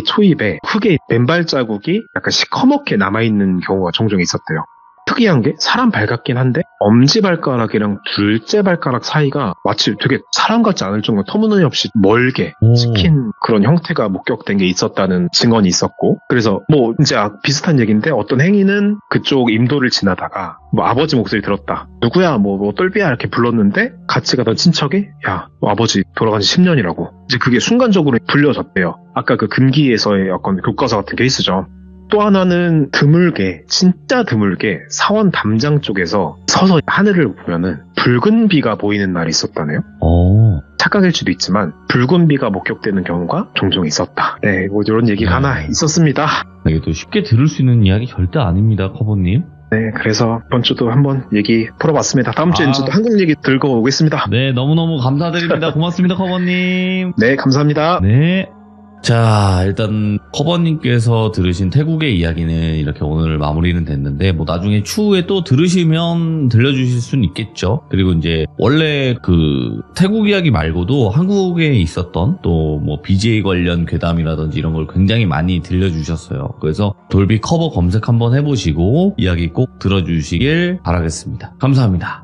S2: 초입에 흙에 맨발 자국이 약간 시커멓게 남아있는 경우가 종종 있었대요. 특이한 게 사람 발 같긴 한데 엄지발가락이랑 둘째 발가락 사이가 마치 되게 사람 같지 않을 정도로 터무니없이 멀게
S1: 오.
S2: 찍힌 그런 형태가 목격된 게 있었다는 증언이 있었고, 그래서 뭐 이제 비슷한 얘기인데 어떤 행인은 그쪽 임도를 지나다가 뭐 아버지 목소리 들었다, 누구야 뭐 똘비야 이렇게 불렀는데 같이 가던 친척이 야 너 아버지 돌아간 지 10년이라고 이제 그게 순간적으로 불려졌대요. 아까 그 금기에서의 어떤 교과서 같은 케이스죠. 또 하나는 드물게, 진짜 드물게 사원 담장 쪽에서 서서 하늘을 보면은 붉은 비가 보이는 날이 있었다네요. 착각일 수도 있지만 붉은 비가 목격되는 경우가 종종 있었다. 네, 뭐 이런 얘기가 하나 있었습니다.
S1: 이게 또 쉽게 들을 수 있는 이야기 절대 아닙니다, 커버님.
S2: 네, 그래서 이번 주도 한번 얘기 풀어봤습니다. 다음 주에 이제 또 한국 얘기 들고 오겠습니다.
S1: 네, 너무너무 감사드립니다. 고맙습니다, 커버님.
S2: 네, 감사합니다.
S1: 네. 자, 일단 커버님께서 들으신 태국의 이야기는 이렇게 오늘 마무리는 됐는데, 뭐 나중에 추후에 또 들으시면 들려주실 수는 있겠죠. 그리고 이제 원래 그 태국 이야기 말고도 한국에 있었던 또 뭐 BJ 관련 괴담이라든지 이런 걸 굉장히 많이 들려주셨어요. 그래서 돌비 커버 검색 한번 해보시고 이야기 꼭 들어주시길 바라겠습니다. 감사합니다.